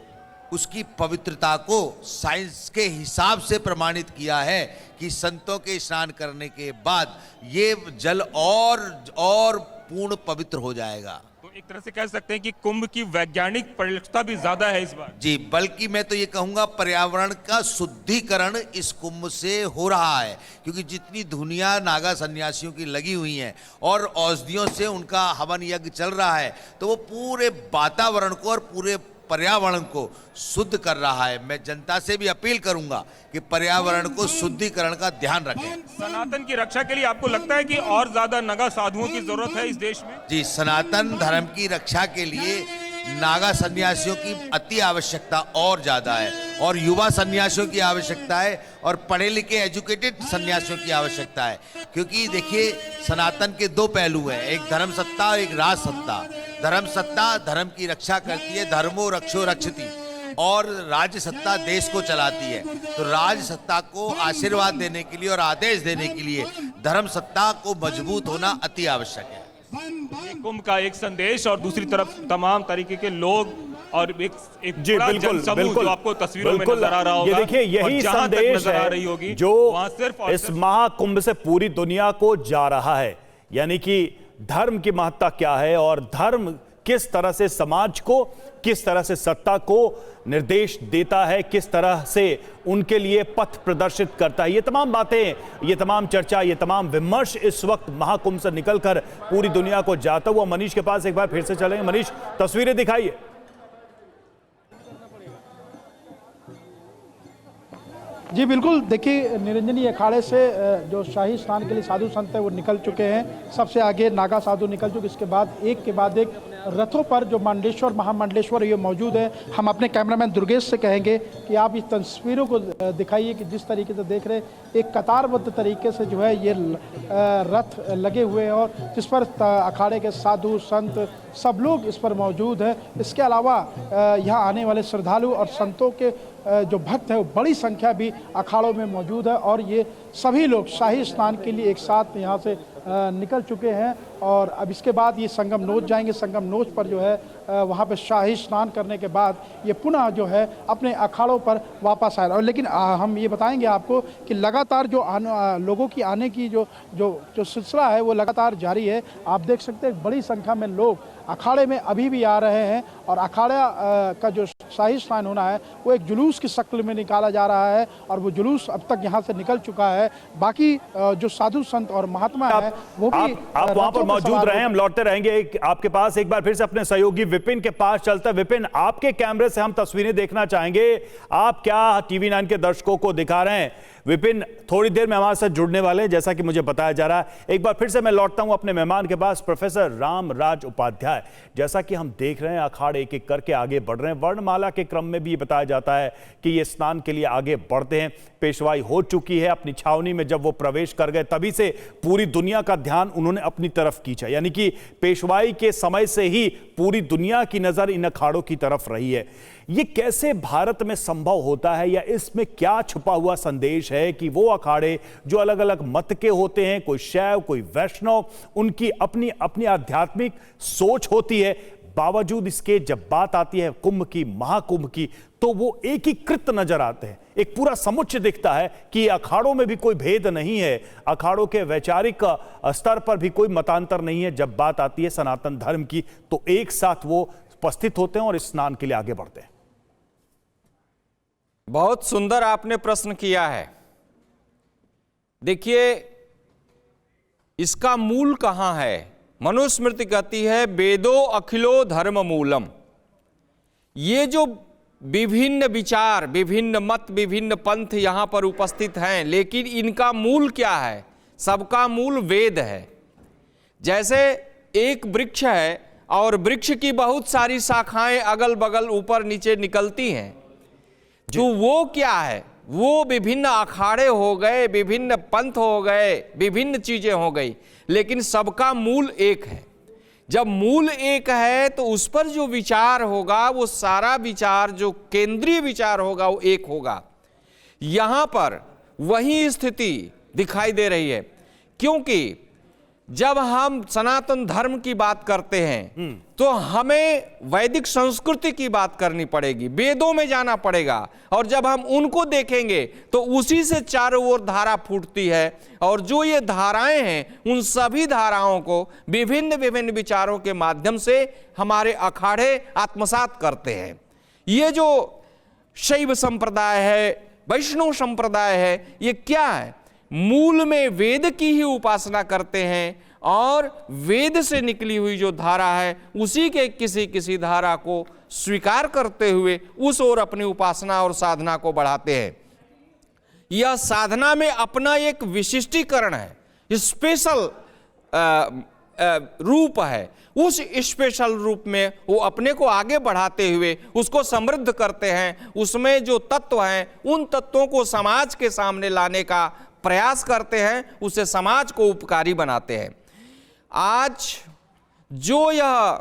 उसकी पवित्रता को साइंस के हिसाब से प्रमाणित किया है कि संतों के स्नान करने के बाद ये जल और पूर्ण पवित्र हो जाएगा। तो एक तरह से कह सकते हैं कि कुंभ की वैज्ञानिक परिलक्षिता भी ज्यादा है इस बार। जी, बल्कि मैं तो ये कहूंगा पर्यावरण का शुद्धिकरण इस कुंभ से हो रहा है, क्योंकि जितनी दुनिया नागा सन्यासियों की लगी हुई है और औषधियों से उनका हवन यज्ञ चल रहा है, तो वो पूरे वातावरण को और पूरे पर्यावरण को शुद्ध कर रहा है। मैं जनता से भी अपील करूंगा कि पर्यावरण को शुद्धिकरण का ध्यान रखें। सनातन की रक्षा के लिए आपको लगता है कि और ज्यादा नगा साधुओं की जरूरत है इस देश में? जी, सनातन धर्म की रक्षा के लिए नागा सन्यासियों की अति आवश्यकता और ज्यादा है, और युवा सन्यासियों की आवश्यकता है, और पढ़े लिखे एजुकेटेड सन्यासियों की आवश्यकता है। क्योंकि देखिए, सनातन के दो पहलू हैं, एक धर्म सत्ता और एक राज सत्ता। धर्म सत्ता धर्म की रक्षा करती है, धर्मो रक्षो रक्षति, और राज्य सत्ता देश को चलाती है। तो राज सत्ता को आशीर्वाद देने के लिए और आदेश देने के लिए धर्म सत्ता को मजबूत होना अति आवश्यक है। ये कुंभ का एक संदेश, और दूसरी तरफ तमाम तरीके के लोग और एक जी बड़ा बिल्कुल जनसमूह बिल्कुल जो आपको तस्वीरों में बिल्कुल। नजर आ रहा होगा। ये देखिए, यही और जहां तक संदेश नजर आ है रही होगी जो वहां सिर्फ और इस सिर्फ महाकुंभ से पूरी दुनिया को जा रहा है। यानी कि धर्म की महत्ता क्या है और धर्म किस तरह से समाज को, किस तरह से सत्ता को निर्देश देता है, किस तरह से उनके लिए पथ प्रदर्शित करता है। ये तमाम बातें, ये तमाम चर्चा, ये तमाम विमर्श इस वक्त महाकुंभ से निकलकर पूरी दुनिया को जाता हुआ। मनीष के पास एक बार फिर से चलेंगे। मनीष, तस्वीरें दिखाइए। जी बिल्कुल, देखिए निरंजनी अखाड़े से जो शाही स्नान के लिए साधु संत है वो निकल चुके हैं। सबसे आगे नागा साधु निकल चुके, इसके बाद एक के बाद एक रथों पर जो मंडलेश्वर महामंडलेश्वर ये मौजूद है। हम अपने कैमरामैन दुर्गेश से कहेंगे कि आप इस तस्वीरों को दिखाइए कि जिस तरीके से देख रहे एक कतारबद्ध तरीके से जो है ये रथ लगे हुए हैं और जिस पर अखाड़े के साधु संत सब लोग इस पर मौजूद हैं। इसके अलावा यहाँ आने वाले श्रद्धालु और संतों के जो भक्त है वो बड़ी संख्या भी अखाड़ों में मौजूद है और ये सभी लोग शाही स्नान के लिए एक साथ यहाँ से निकल चुके हैं और अब इसके बाद ये संगम नोच जाएंगे। संगम नोच पर जो है वहाँ पे शाही स्नान करने के बाद ये पुनः जो है अपने अखाड़ों पर वापस आए। और लेकिन हम ये बताएंगे आपको कि लगातार जो लोगों की आने की जो सिलसिला है वो लगातार जारी है। आप देख सकते हैं बड़ी संख्या में लोग अखाड़े में अभी भी आ रहे हैं और अखाड़ा का जो शाही स्नान होना है वो एक जुलूस की शक्ल में निकाला जा रहा है और वो जुलूस अब तक यहाँ से निकल चुका है। बाकी जो साधु संत और महात्मा है वो भी आप वहां पर मौजूद रहे। हम लौटते रहेंगे आपके पास। एक बार फिर से अपने सहयोगी विपिन के पास चलता है। विपिन, आपके कैमरे से हम तस्वीरें देखना चाहेंगे। आप क्या टीवी 9 के दर्शकों को दिखा रहे हैं? विपिन थोड़ी देर में हमारे साथ जुड़ने वाले हैं, जैसा कि मुझे बताया जा रहा है। एक बार फिर से मैं लौटता हूं अपने मेहमान के पास, प्रोफेसर रामराज उपाध्याय। जैसा कि हम देख रहे हैं अखाड़े एक एक करके आगे बढ़ रहे हैं। वर्णमाला के क्रम में भी ये बताया जाता है कि ये स्नान के लिए आगे बढ़ते हैं। पेशवाई हो चुकी है। अपनी छावनी में जब वो प्रवेश कर गए तभी से पूरी दुनिया का ध्यान उन्होंने अपनी तरफ खींचा। यानी कि पेशवाई के समय से ही पूरी दुनिया की नजर इन अखाड़ों की तरफ रही है। ये कैसे भारत में संभव होता है या इसमें क्या छुपा हुआ संदेश है कि वो अखाड़े जो अलग अलग मत के होते हैं, कोई शैव कोई वैष्णव, उनकी अपनी अपनी आध्यात्मिक सोच होती है, बावजूद इसके जब बात आती है कुंभ की, महाकुंभ की, तो वो एकीकृत नजर आते हैं। एक पूरा समुच्चय दिखता है कि अखाड़ों में भी कोई भेद नहीं है, अखाड़ों के वैचारिक स्तर पर भी कोई मतांतर नहीं है। जब बात आती है सनातन धर्म की तो एक साथ वो उपस्थित होते हैं और स्नान के लिए आगे बढ़ते हैं। बहुत सुंदर आपने प्रश्न किया है। देखिए, इसका मूल कहां है? मनुस्मृति कहती है वेदो अखिलो धर्म मूलम। ये जो विभिन्न विचार, विभिन्न मत, विभिन्न पंथ यहां पर उपस्थित हैं, लेकिन इनका मूल क्या है? सबका मूल वेद है। जैसे एक वृक्ष है और वृक्ष की बहुत सारी शाखाएं अगल बगल ऊपर नीचे निकलती हैं, तो वो क्या है? वो विभिन्न अखाड़े हो गए, विभिन्न पंथ हो गए, विभिन्न चीजें हो गई, लेकिन सबका मूल एक है। जब मूल एक है तो उस पर जो विचार होगा वो सारा विचार, जो केंद्रीय विचार होगा वो एक होगा। यहां पर वही स्थिति दिखाई दे रही है, क्योंकि जब हम सनातन धर्म की बात करते हैं तो हमें वैदिक संस्कृति की बात करनी पड़ेगी, वेदों में जाना पड़ेगा, और जब हम उनको देखेंगे तो उसी से चारों ओर धारा फूटती है, और जो ये धाराएं हैं उन सभी धाराओं को विभिन्न विभिन्न विचारों के माध्यम से हमारे अखाड़े आत्मसात करते हैं। ये जो शैव संप्रदाय है, वैष्णव संप्रदाय है, ये क्या है? मूल में वेद की ही उपासना करते हैं और वेद से निकली हुई जो धारा है उसी के किसी किसी धारा को स्वीकार करते हुए उस ओर अपनी उपासना और साधना को बढ़ाते हैं। यह साधना में अपना एक विशिष्टीकरण है, स्पेशल रूप है। उस स्पेशल रूप में वो अपने को आगे बढ़ाते हुए उसको समृद्ध करते हैं। उसमें जो तत्व हैं उन तत्वों को समाज के सामने लाने का प्रयास करते हैं, उससे समाज को उपकारी बनाते हैं। आज जो यह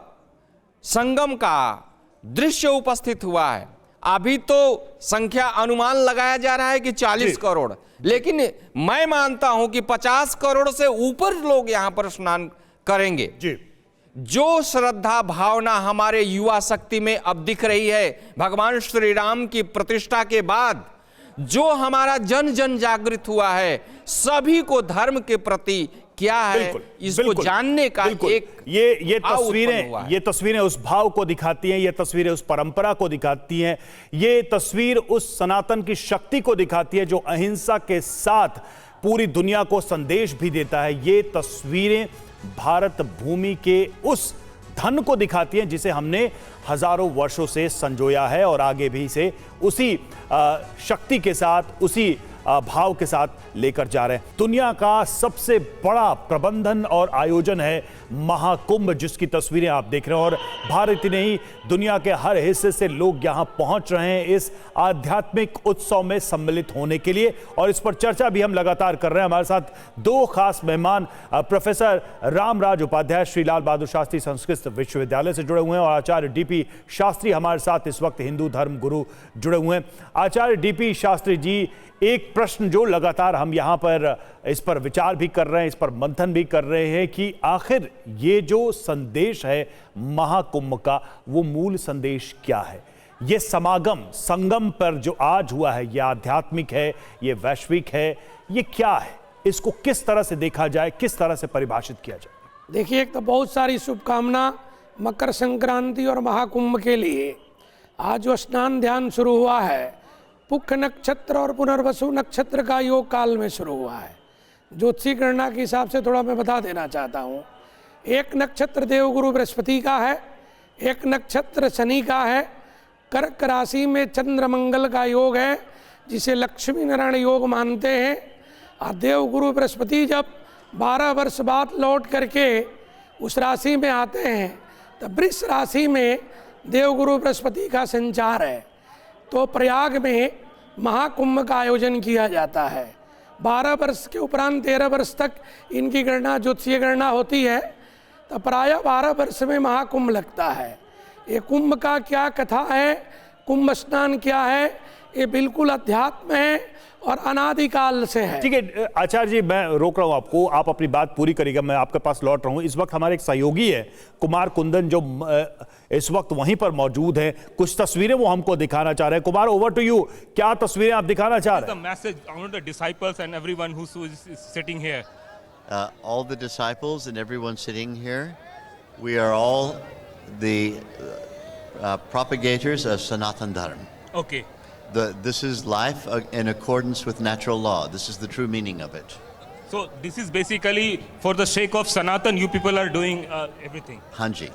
संगम का दृश्य उपस्थित हुआ है, अभी तो संख्या अनुमान लगाया जा रहा है कि 40 करोड़, लेकिन मैं मानता हूं कि 50 करोड़ से ऊपर लोग यहां पर स्नान करेंगे। जी। जो श्रद्धा भावना हमारे युवा शक्ति में अब दिख रही है, भगवान श्री राम की प्रतिष्ठा के बाद जो हमारा जन जन जागृत हुआ है, सभी को धर्म के प्रति क्या है इसको जानने का एक ये तस्वीरें उस भाव को दिखाती हैं, ये तस्वीरें उस परंपरा को दिखाती हैं, ये तस्वीर उस सनातन की शक्ति को दिखाती है जो अहिंसा के साथ पूरी दुनिया को संदेश भी देता है। ये तस्वीरें भारत भूमि के उस धन को दिखाती हैं जिसे हमने हजारों वर्षों से संजोया है और आगे भी इसे उसी शक्ति के साथ, उसी भाव के साथ लेकर जा रहे हैं। दुनिया का सबसे बड़ा प्रबंधन और आयोजन है महाकुंभ, जिसकी तस्वीरें आप देख रहे हैं। और भारत ही नहीं, दुनिया के हर हिस्से से लोग यहां पहुंच रहे हैं इस आध्यात्मिक उत्सव में सम्मिलित होने के लिए, और इस पर चर्चा भी हम लगातार कर रहे हैं। हमारे साथ दो खास मेहमान प्रोफेसर रामराज उपाध्याय श्री लाल बहादुर शास्त्री संस्कृत विश्वविद्यालय से जुड़े हुए हैं और आचार्य डीपी शास्त्री हमारे साथ इस वक्त हिंदू धर्म गुरु जुड़े हुए हैं। आचार्य डीपी शास्त्री जी, एक प्रश्न जो लगातार हम यहां पर इस पर विचार भी कर रहे हैं, इस पर मंथन भी कर रहे हैं कि आखिर ये जो संदेश है महाकुंभ का, वो मूल संदेश क्या है? ये समागम, संगम पर जो आज हुआ है, ये आध्यात्मिक है, ये वैश्विक है, ये क्या है? इसको किस तरह से देखा जाए, किस तरह से परिभाषित किया जाए? देखिए, एक तो बहुत सारी शुभकामना मकर संक्रांति और महाकुंभ के लिए। आज जो स्नान ध्यान शुरू हुआ है, पुख नक्षत्र और पुनर्वसु नक्षत्र का योग काल में शुरू हुआ है। ज्योतिषी गणना के हिसाब से थोड़ा मैं बता देना चाहता हूँ। एक नक्षत्र देवगुरु बृहस्पति का है, एक नक्षत्र शनि का है, कर्क राशि में चंद्र मंगल का योग है जिसे लक्ष्मी नारायण योग मानते हैं। और देवगुरु बृहस्पति जब 12 वर्ष बाद लौट करके उस राशि में आते हैं तो वृष राशि में देवगुरु बृहस्पति का संचार है। तो प्रयाग में महाकुंभ का आयोजन किया जाता है। 12 वर्ष के उपरांत 13 वर्ष तक इनकी गणना, ज्योतिषीय गणना होती है, तो प्रायः 12 वर्ष में महाकुंभ लगता है। ये कुंभ का क्या कथा है, कुंभ स्नान क्या है, ये बिल्कुल अध्यात्म है और अनादिकाल से है। ठीक है आचार्य जी, मैं रोक रहा हूं आपको, आप अपनी बात पूरी करिएगा, मैं आपके पास लौट रहा हूं। इस वक्त हमारे एक सहयोगी है कुमार कुंदन, जो इस वक्त वहीं पर मौजूद हैं। कुछ तस्वीरें वो हमको दिखाना चाह रहे हैं। कुमार, ओवर टू यू, क्या तस्वीरें आप दिखाना चाह रहे हैं? The message on the disciples and everyone who is sitting here. All the disciples and everyone sitting here, we are all the propagators of Sanatan Dharma. Okay. This is life in accordance with natural law. This is the true meaning of it. So this is basically for the sake of Sanatan, you people are doing everything. Hanji.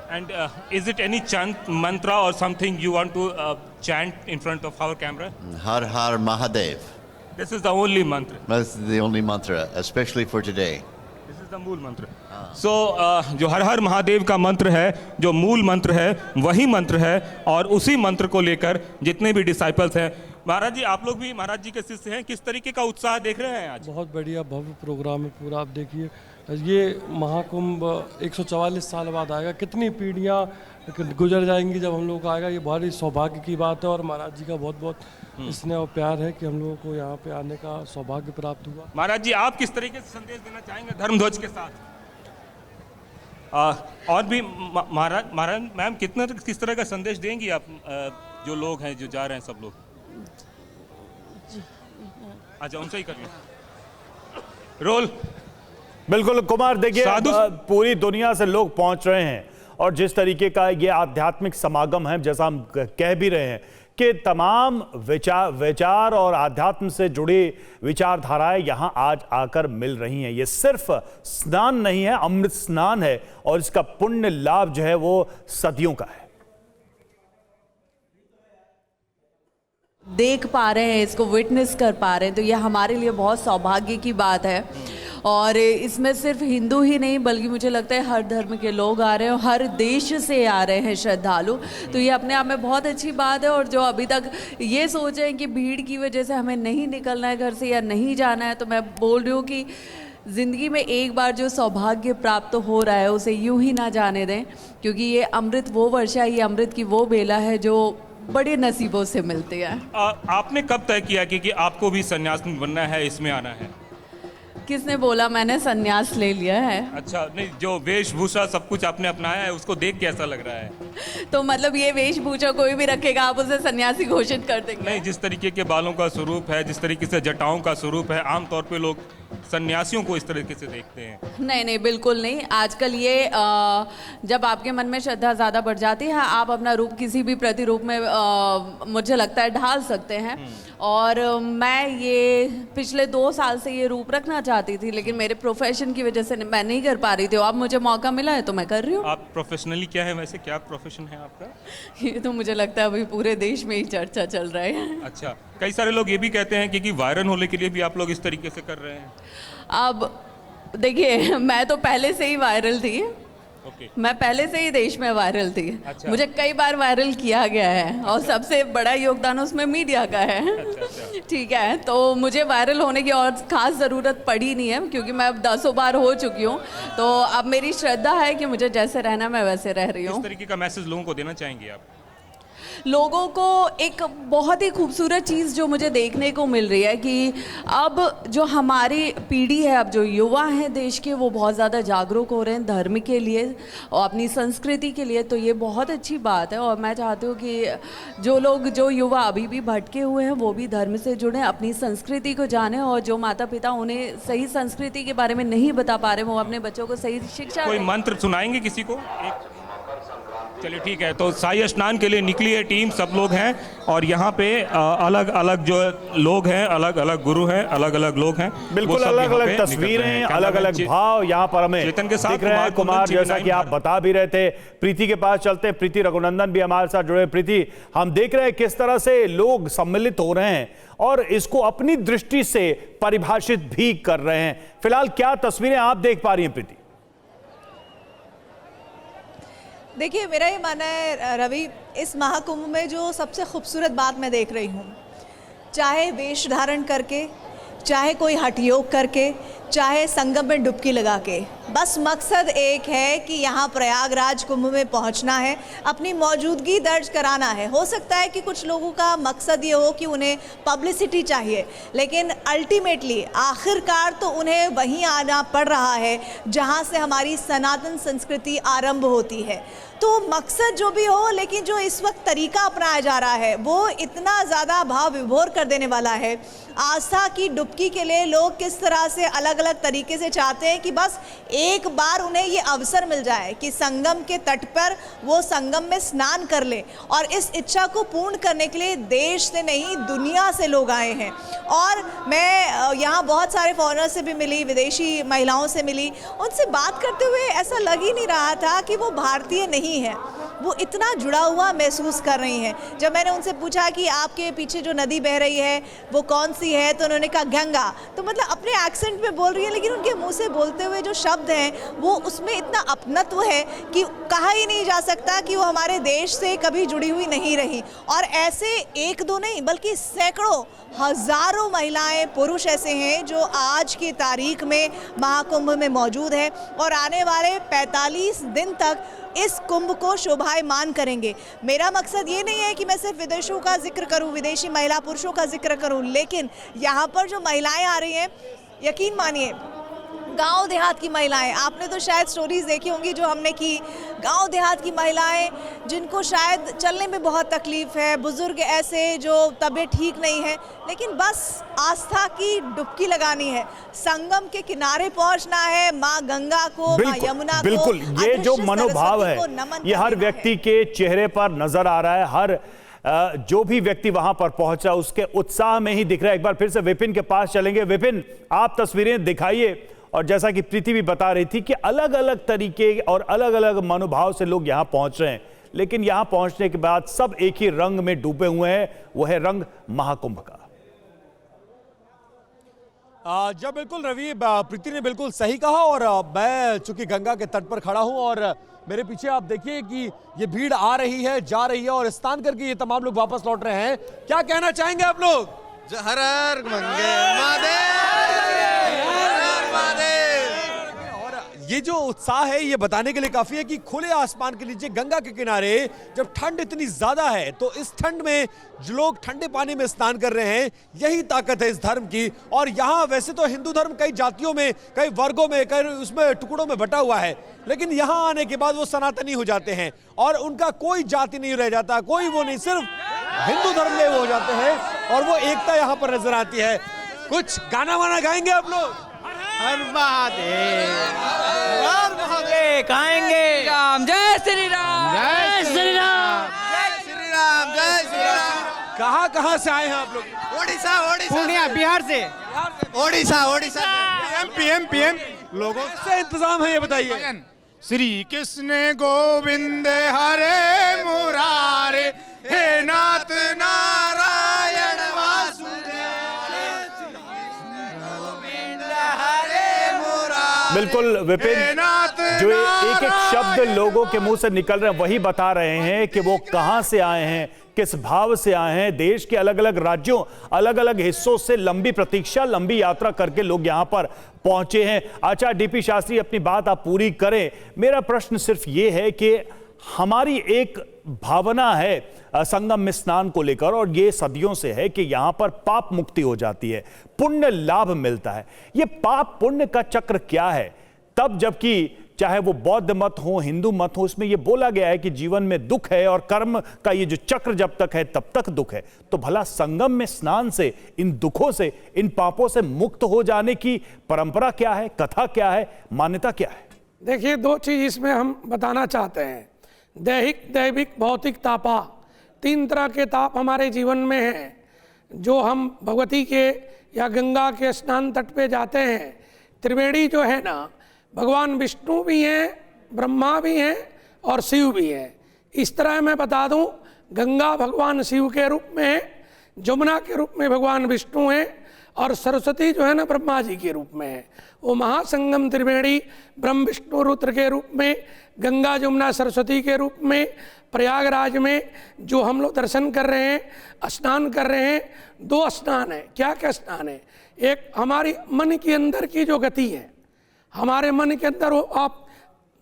And is it any chant, mantra or something you want to chant in front of our camera? Har Har Mahadev. This is the only mantra. That's the only mantra, especially for today. This is the मूल मंत्र। So जो हर हर महादेव का मंत्र है, जो मूल मंत्र है, वही मंत्र है, और उसी मंत्र को लेकर जितने भी डिसाइपल्स हैं, महाराज जी आप लोग भी महाराज जी के शिष्य हैं, किस तरीके का उत्साह देख रहे हैं आज? बहुत बढ़िया भव्य प्रोग्राम है पूरा। आप देखिए, ये महाकुंभ 144 साल बाद आएगा। कितनी पीढ़ियाँ गुजर जाएंगी जब हम लोग का आएगा। ये बहुत ही सौभाग्य की बात है और महाराज जी का बहुत बहुत स्नेह और प्यार है कि हम लोगों को यहाँ पे आने का सौभाग्य प्राप्त हुआ। महाराज जी, आप किस तरीके से संदेश देना चाहेंगे धर्मध्वज के साथ? और भी महाराज मैम, किस तरह का संदेश देंगी आप, जो लोग हैं जो जा रहे हैं सब लोग? अच्छा, उनसे ही करिए रोल। बिल्कुल कुमार, देखिए पूरी दुनिया से लोग पहुंच रहे हैं और जिस तरीके का ये आध्यात्मिक समागम है, जैसा हम कह भी रहे हैं के तमाम विचार और आध्यात्म से जुड़ी विचारधाराएं यहां आज आकर मिल रही हैं। ये सिर्फ स्नान नहीं है, अमृत स्नान है और इसका पुण्य लाभ जो है वो सदियों का है। देख पा रहे हैं, इसको विटनेस कर पा रहे हैं, तो ये हमारे लिए बहुत सौभाग्य की बात है। और इसमें सिर्फ हिंदू ही नहीं बल्कि मुझे लगता है हर धर्म के लोग आ रहे हैं, हर देश से आ रहे हैं श्रद्धालु, तो ये अपने आप में बहुत अच्छी बात है। और जो अभी तक ये सोच रहे हैं कि भीड़ की वजह से हमें नहीं निकलना है घर से या नहीं जाना है, तो मैं बोल रही हूँ कि ज़िंदगी में एक बार जो सौभाग्य प्राप्त हो रहा है उसे यूं ही ना जाने दें, क्योंकि ये अमृत वो वर्षा, ये अमृत की वो बेला है जो बड़े नसीबों से मिलती है। आपने कब तय किया कि आपको भी सन्यासी बनना है, इसमें आना है? किसने बोला मैंने सन्यास ले लिया है? अच्छा, नहीं, जो वेशभूषा सब कुछ आपने अपनाया है उसको देख के ऐसा लग रहा है। तो मतलब ये वेशभूषा कोई भी रखेगा आप उसे सन्यासी घोषित कर देंगे? नहीं, जिस तरीके के बालों का स्वरूप है, जिस तरीके से जटाओं का स्वरूप है, आमतौर पे लोग सन्यासियों को इस तरीके से देखते हैं। नहीं नहीं, बिल्कुल नहीं। आजकल ये जब आपके मन में श्रद्धा ज़्यादा बढ़ जाती है, आप अपना रूप किसी भी प्रतिरूप में मुझे लगता है ढाल सकते हैं। और मैं ये पिछले 2 साल से ये रूप रखना चाहती थी, लेकिन मेरे प्रोफेशन की वजह से मैं नहीं कर पा रही थी। अब मुझे मौका मिला है तो मैं कर रही हूँ। आप प्रोफेशनली क्या है वैसे, क्या प्रोफेशन है आपका? ये तो मुझे लगता है अभी पूरे देश में ही चर्चा चल रहा है। अच्छा, कई सारे लोग ये भी कहते हैं कि वायरल होने के लिए भी आप लोग इस तरीके से कर रहे हैं। अब देखिए, मैं तो पहले से ही वायरल थी। मैं पहले से ही देश में वायरल थी। अच्छा। मुझे कई बार वायरल किया गया है और सबसे बड़ा योगदान उसमें मीडिया का है। अच्छा। ठीक है, तो मुझे वायरल होने की और खास ज़रूरत पड़ी नहीं है, क्योंकि मैं अब 10 बार हो चुकी हूँ। तो अब मेरी श्रद्धा है कि मुझे जैसे रहना मैं वैसे रह रही हूँ। किस तरीके का मैसेज लोगों को देना चाहेंगे आप? लोगों को एक बहुत ही खूबसूरत चीज़ जो मुझे देखने को मिल रही है कि अब जो हमारी पीढ़ी है, अब जो युवा हैं देश के, वो बहुत ज़्यादा जागरूक हो रहे हैं धर्म के लिए और अपनी संस्कृति के लिए। तो ये बहुत अच्छी बात है और मैं चाहती हूँ कि जो युवा अभी भी भटके हुए हैं वो भी धर्म से जुड़ें, अपनी संस्कृति को जानें, और जो माता पिता उन्हें सही संस्कृति के बारे में नहीं बता पा रहे, वो अपने बच्चों को सही शिक्षा। कोई मंत्र सुनाएंगे किसी को? चलिए ठीक है, तो शाही स्नान के लिए निकली है टीम, सब लोग हैं और यहाँ पे अलग अलग जो लोग हैं, अलग अलग गुरु हैं, अलग अलग लोग हैं, बिल्कुल अलग अलग तस्वीरें, अलग अलग भाव यहाँ पर हमें चेतन के साथ दिख रहे हैं। कुमार, जैसा कि आप बता भी रहे थे, प्रीति के पास चलते हैं। प्रीति रघुनंदन भी हमारे साथ जुड़े। प्रीति, हम देख रहे हैं किस तरह से लोग सम्मिलित हो रहे हैं और इसको अपनी दृष्टि से परिभाषित भी कर रहे हैं। फिलहाल क्या तस्वीरें आप देख पा रही हैं प्रीति? देखिए, मेरा ये मानना है रवि, इस महाकुंभ में जो सबसे खूबसूरत बात मैं देख रही हूँ, चाहे वेश धारण करके, चाहे कोई हठ योग करके, चाहे संगम में डुबकी लगा के, बस मकसद एक है कि यहाँ प्रयागराज कुंभ में पहुँचना है, अपनी मौजूदगी दर्ज कराना है। हो सकता है कि कुछ लोगों का मकसद ये हो कि उन्हें पब्लिसिटी चाहिए, लेकिन अल्टीमेटली आखिरकार तो उन्हें वहीं आना पड़ रहा है जहाँ से हमारी सनातन संस्कृति आरंभ होती है। तो मकसद जो भी हो, लेकिन जो इस वक्त तरीका अपनाया जा रहा है वो इतना ज़्यादा भाव विभोर कर देने वाला है। आस्था की डुबकी के लिए लोग किस तरह से अलग अलग तरीके से चाहते हैं कि बस एक बार उन्हें ये अवसर मिल जाए कि संगम के तट पर वो संगम में स्नान कर ले, और इस इच्छा को पूर्ण करने के लिए देश से नहीं दुनिया से लोग आए हैं। और मैं यहाँ बहुत सारे फॉरेनर से भी मिली, विदेशी महिलाओं से मिली, उनसे बात करते हुए ऐसा लग ही नहीं रहा था कि वो भारतीय नहीं है, वो इतना जुड़ा हुआ महसूस कर रही हैं। जब मैंने उनसे पूछा कि आपके पीछे जो नदी बह रही है वो कौन सी है, तो उन्होंने कहा गंगा। तो मतलब अपने एक्सेंट में बोल रही है, लेकिन उनके मुंह से बोलते हुए जो शब्द हैं वो उसमें इतना अपनत्व है कि कहा ही नहीं जा सकता कि वो हमारे देश से कभी जुड़ी हुई नहीं रही। और ऐसे एक दो नहीं बल्कि सैकड़ों हजारों महिलाएं, पुरुष ऐसे हैं जो आज की तारीख में महाकुंभ में मौजूद हैं और आने वाले 45 दिन तक इस कुंभ को शोभायमान करेंगे। मेरा मकसद ये नहीं है कि मैं सिर्फ विदेशों का जिक्र करूं, विदेशी महिला पुरुषों का जिक्र करूं, लेकिन यहाँ पर जो महिलाएं आ रही हैं, यकीन मानिए गांव देहात की महिलाएं, आपने तो शायद स्टोरीज देखी होंगी जो हमने की, गांव देहात की महिलाएं जिनको शायद चलने में बहुत तकलीफ है, बुजुर्ग ऐसे जो तबीयत ठीक नहीं है, लेकिन बस आस्था की डुबकी लगानी है, संगम के किनारे पहुंचना है, माँ गंगा को, माँ यमुना को, बिल्कुल ये जो मनोभाव है ये हर व्यक्ति के चेहरे पर नजर आ रहा है। हर जो भी व्यक्ति वहां पर पहुंचा उसके उत्साह में ही दिख रहा है। एक बार फिर से विपिन के पास चलेंगे। विपिन, आप तस्वीरें दिखाइए। और जैसा कि प्रीति भी बता रही थी कि अलग अलग तरीके और अलग अलग मनोभाव से लोग यहां पहुंच रहे हैं, लेकिन यहां पहुंचने के बाद सब एक ही रंग में डूबे हुए हैं, वो है रंग महाकुंभ का। जब बिल्कुल रवि, प्रीति ने बिल्कुल सही कहा। और मैं चूंकि गंगा के तट पर खड़ा हूं और मेरे पीछे आप देखिए कि ये भीड़ आ रही है, जा रही है और स्नान करके ये तमाम लोग वापस लौट रहे हैं। क्या कहना चाहेंगे आप लोग? हर हर महादेव। ये जो उत्साह है ये बताने के लिए काफी है कि खुले आसमान के नीचे गंगा के किनारे जब ठंड इतनी ज्यादा है तो इस ठंड में जो लोग ठंडे पानी में स्नान कर रहे हैं, यही ताकत है इस धर्म की। और यहाँ वैसे तो हिंदू धर्म कई जातियों में, कई वर्गों में, कई उसमें टुकड़ों में बटा हुआ है, लेकिन यहाँ आने के बाद वो सनातनी हो जाते हैं और उनका कोई जाति नहीं रह जाता, कोई वो नहीं, सिर्फ हिंदू धर्म में वो हो जाते हैं और वो एकता यहाँ पर नजर आती है। कुछ गाना वाना गाएंगे आप लोग? हर महादेव, हर महादेव गाएंगे। राम, जय श्री राम, जय श्री राम, जय श्री राम, जय श्री राम। कहाँ से आए हैं आप लोग? ओडिशा, पूर्णिया, बिहार से। ओडिशा। पीएम लोगों से इंतजाम है, ये बताइए। श्री कृष्ण गोविंद हरे मुरारे, हे नाथ नारायण वासुदेव। बिल्कुल विपिन, जो एक एक शब्द लोगों के मुंह से निकल रहे हैं वही बता रहे हैं कि वो कहां से आए हैं, किस भाव से आए हैं। देश के अलग अलग राज्यों, अलग अलग हिस्सों से लंबी प्रतीक्षा, लंबी यात्रा करके लोग यहां पर पहुंचे हैं। अच्छा डीपी शास्त्री, अपनी बात आप पूरी करें। मेरा प्रश्न सिर्फ ये है कि हमारी एक भावना है संगम में स्नान को लेकर, और ये सदियों से है कि यहां पर पाप मुक्ति हो जाती है, पुण्य लाभ मिलता है। ये पाप पुण्य का चक्र क्या है? तब जबकि चाहे वो बौद्ध मत हो, हिंदू मत हो, इसमें ये बोला गया है कि जीवन में दुख है और कर्म का ये जो चक्र जब तक है तब तक दुख है। तो भला संगम में स्नान से इन दुखों से, इन पापों से मुक्त हो जाने की परंपरा क्या है, कथा क्या है, मान्यता क्या है? देखिए, दो चीज इसमें हम बताना चाहते हैं। दैहिक, दैविक, भौतिक तापा, तीन तरह के ताप हमारे जीवन में हैं। जो हम भगवती के या गंगा के स्नान तट पे जाते हैं, त्रिवेणी जो है ना, भगवान विष्णु भी हैं, ब्रह्मा भी हैं और शिव भी हैं। इस तरह मैं बता दूं, गंगा भगवान शिव के रूप में है, जमुना के रूप में भगवान विष्णु हैं और सरस्वती जो है ना ब्रह्मा जी के रूप में है। वो महासंगम त्रिवेणी ब्रह्म विष्णु रुद्र के रूप में, गंगा जमुना सरस्वती के रूप में प्रयागराज में जो हम लोग दर्शन कर रहे हैं, स्नान कर रहे हैं। दो स्नान है। क्या क्या स्नान है? एक हमारी मन के अंदर की जो गति है, हमारे मन के अंदर वो आप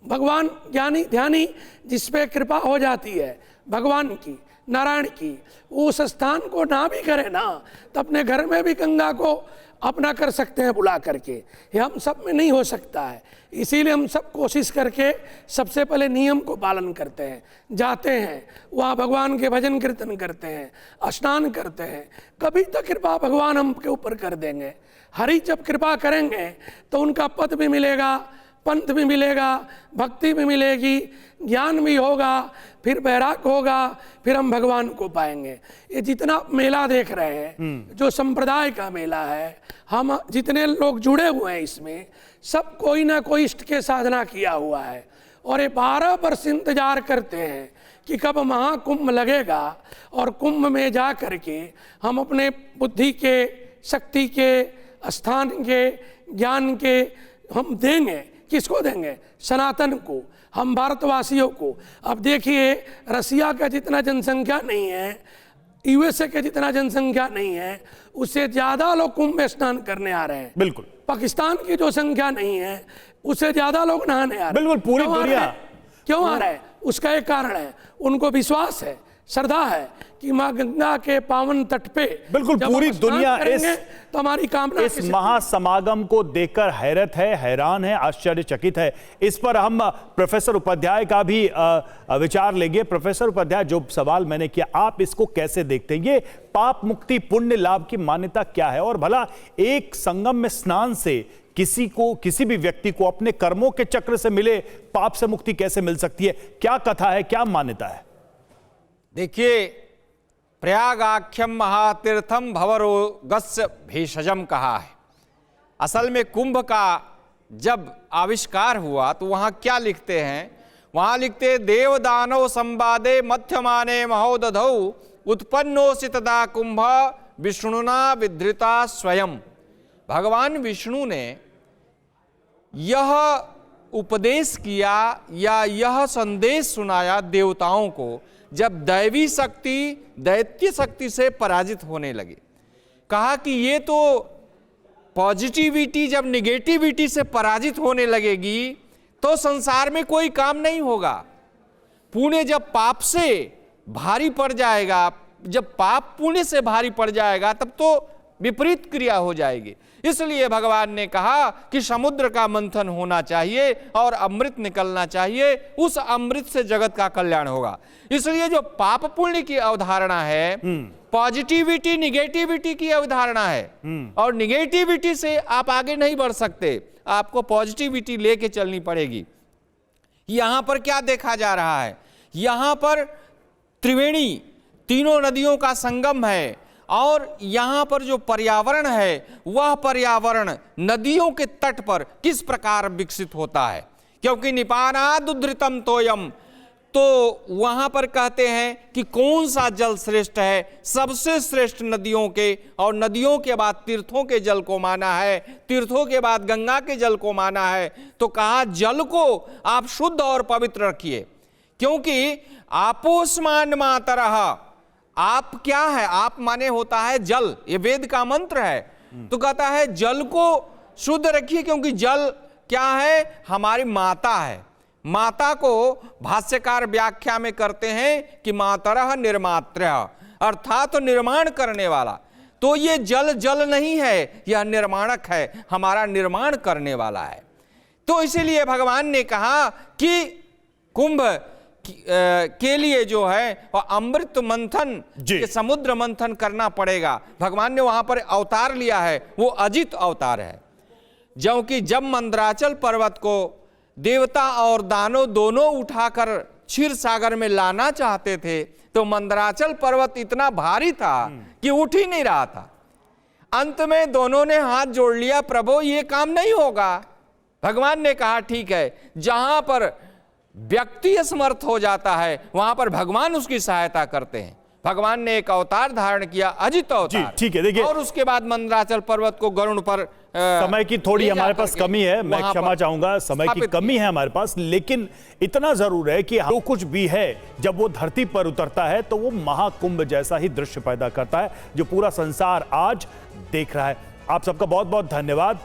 भगवान ज्ञानी ध्यानी जिस पे कृपा हो जाती है भगवान की, नारायण की, उस स्थान को ना भी करें ना तो अपने घर में भी गंगा को अपना कर सकते हैं बुला करके। ये हम सब में नहीं हो सकता है, इसीलिए हम सब कोशिश करके सबसे पहले नियम को पालन करते हैं, जाते हैं वहाँ भगवान के भजन कीर्तन करते हैं, स्नान करते हैं। कभी तो कृपा भगवान हम के ऊपर कर देंगे। हरि जब कृपा करेंगे तो उनका पद भी मिलेगा, पंथ भी मिलेगा, भक्ति भी मिलेगी, ज्ञान भी होगा, फिर वैराग्य होगा, फिर हम भगवान को पाएंगे। ये जितना मेला देख रहे हैं, जो संप्रदाय का मेला है, हम जितने लोग जुड़े हुए हैं इसमें, सब कोई ना कोई इष्ट के साधना किया हुआ है और ये 12 वर्ष इंतजार करते हैं कि कब महाकुंभ लगेगा और कुंभ में जा करके हम अपने बुद्धि के, शक्ति के, स्थान के, ज्ञान के हम देंगे। किसको देंगे? सनातन को, हम भारतवासियों को। अब देखिए, रसिया का जितना जनसंख्या नहीं है, यूएसए के जितना जनसंख्या नहीं है, उससे ज्यादा लोग कुंभ में स्नान करने आ रहे हैं। बिल्कुल। पाकिस्तान की जो संख्या नहीं है, उससे ज्यादा लोग नहाने आ रहे हैं। बिल्कुल, पूरी दुनिया। क्यों आ रहे हैं? उसका एक कारण है, उनको विश्वास है, श्रद्धा है कि माँ गंगा के पावन तट पे बिल्कुल पूरी दुनिया तो हमारी कामना इस महासमागम को देखकर हैरत है, हैरान है, आश्चर्यचकित है। इस पर हम प्रोफेसर उपाध्याय का भी विचार लेंगे। प्रोफेसर उपाध्याय, जो सवाल मैंने किया, आप इसको कैसे देखते हैं? ये पाप मुक्ति पुण्य लाभ की मान्यता क्या है? और भला एक संगम में स्नान से किसी को, किसी भी व्यक्ति को अपने कर्मों के चक्र से मिले पाप से मुक्ति कैसे मिल सकती है? क्या कथा है, क्या मान्यता है? देखिए, प्रयागाख्यम महातीर्थम भवरोगस्य भेषजम कहा है। असल में कुंभ का जब आविष्कार हुआ तो वहाँ क्या लिखते हैं? वहाँ लिखते देव दानव संवादे मध्यमाने महोदधौ उत्पन्नोऽसि तदा कुंभ विष्णुना विधृता स्वयं। भगवान विष्णु ने यह उपदेश किया या यह संदेश सुनाया देवताओं को जब दैवी शक्ति दैत्य शक्ति से पराजित होने लगी। कहा कि ये तो पॉजिटिविटी जब निगेटिविटी से पराजित होने लगेगी तो संसार में कोई काम नहीं होगा। पुण्य जब पाप से भारी पड़ जाएगा, जब पाप पुण्य से भारी पड़ जाएगा तब तो विपरीत क्रिया हो जाएगी। इसलिए भगवान ने कहा कि समुद्र का मंथन होना चाहिए और अमृत निकलना चाहिए, उस अमृत से जगत का कल्याण होगा। इसलिए जो पाप पुण्य की अवधारणा है, पॉजिटिविटी निगेटिविटी की अवधारणा है, और निगेटिविटी से आप आगे नहीं बढ़ सकते, आपको पॉजिटिविटी लेके चलनी पड़ेगी। यहां पर क्या देखा जा रहा है? यहां पर त्रिवेणी तीनों नदियों का संगम है और यहाँ पर जो पर्यावरण है वह पर्यावरण नदियों के तट पर किस प्रकार विकसित होता है, क्योंकि निपानाद उद्धृतम तोयम, तो वहाँ पर कहते हैं कि कौन सा जल श्रेष्ठ है, सबसे श्रेष्ठ नदियों के, और नदियों के बाद तीर्थों के जल को माना है, तीर्थों के बाद गंगा के जल को माना है। तो कहा जल को आप शुद्ध और पवित्र रखिए, क्योंकि आपोस्मान मातरः, आप क्या है? आप माने होता है जल, ये वेद का मंत्र है। तो कहता है जल को शुद्ध रखिए, क्योंकि जल क्या है? हमारी माता है। माता को भाष्यकार व्याख्या में करते हैं कि मातरः निर्मात्रः, अर्थात तो निर्माण करने वाला। तो ये जल जल नहीं है, यह निर्माणक है, हमारा निर्माण करने वाला है। तो इसीलिए भगवान ने कहा कि कुंभ के लिए जो है और अमृत मंथन, समुद्र मंथन करना पड़ेगा। भगवान ने वहां पर अवतार लिया है, वो अजित अवतार है। क्योंकि जब मंदराचल पर्वत को देवता और दानव दोनों उठाकर क्षीर सागर में लाना चाहते थे तो मंदराचल पर्वत इतना भारी था कि उठ ही नहीं रहा था। अंत में दोनों ने हाथ जोड़ लिया, प्रभु ये काम नहीं होगा। भगवान ने कहा ठीक है, जहां पर व्यक्ति असमर्थ हो जाता है वहां पर भगवान उसकी सहायता करते हैं। भगवान ने एक अवतार धारण किया, अजित अवतार। ठीक है, देखिए, और उसके बाद मंदराचल पर्वत को गरुड़ पर समय की थोड़ी हमारे पास कमी है, मैं क्षमा चाहूंगा, समय की कमी है हमारे पास, लेकिन इतना जरूर है कि जो कुछ भी है जब वो धरती पर उतरता है तो वो महाकुंभ जैसा ही दृश्य पैदा करता है जो पूरा संसार आज देख रहा है। आप सबका बहुत बहुत धन्यवाद।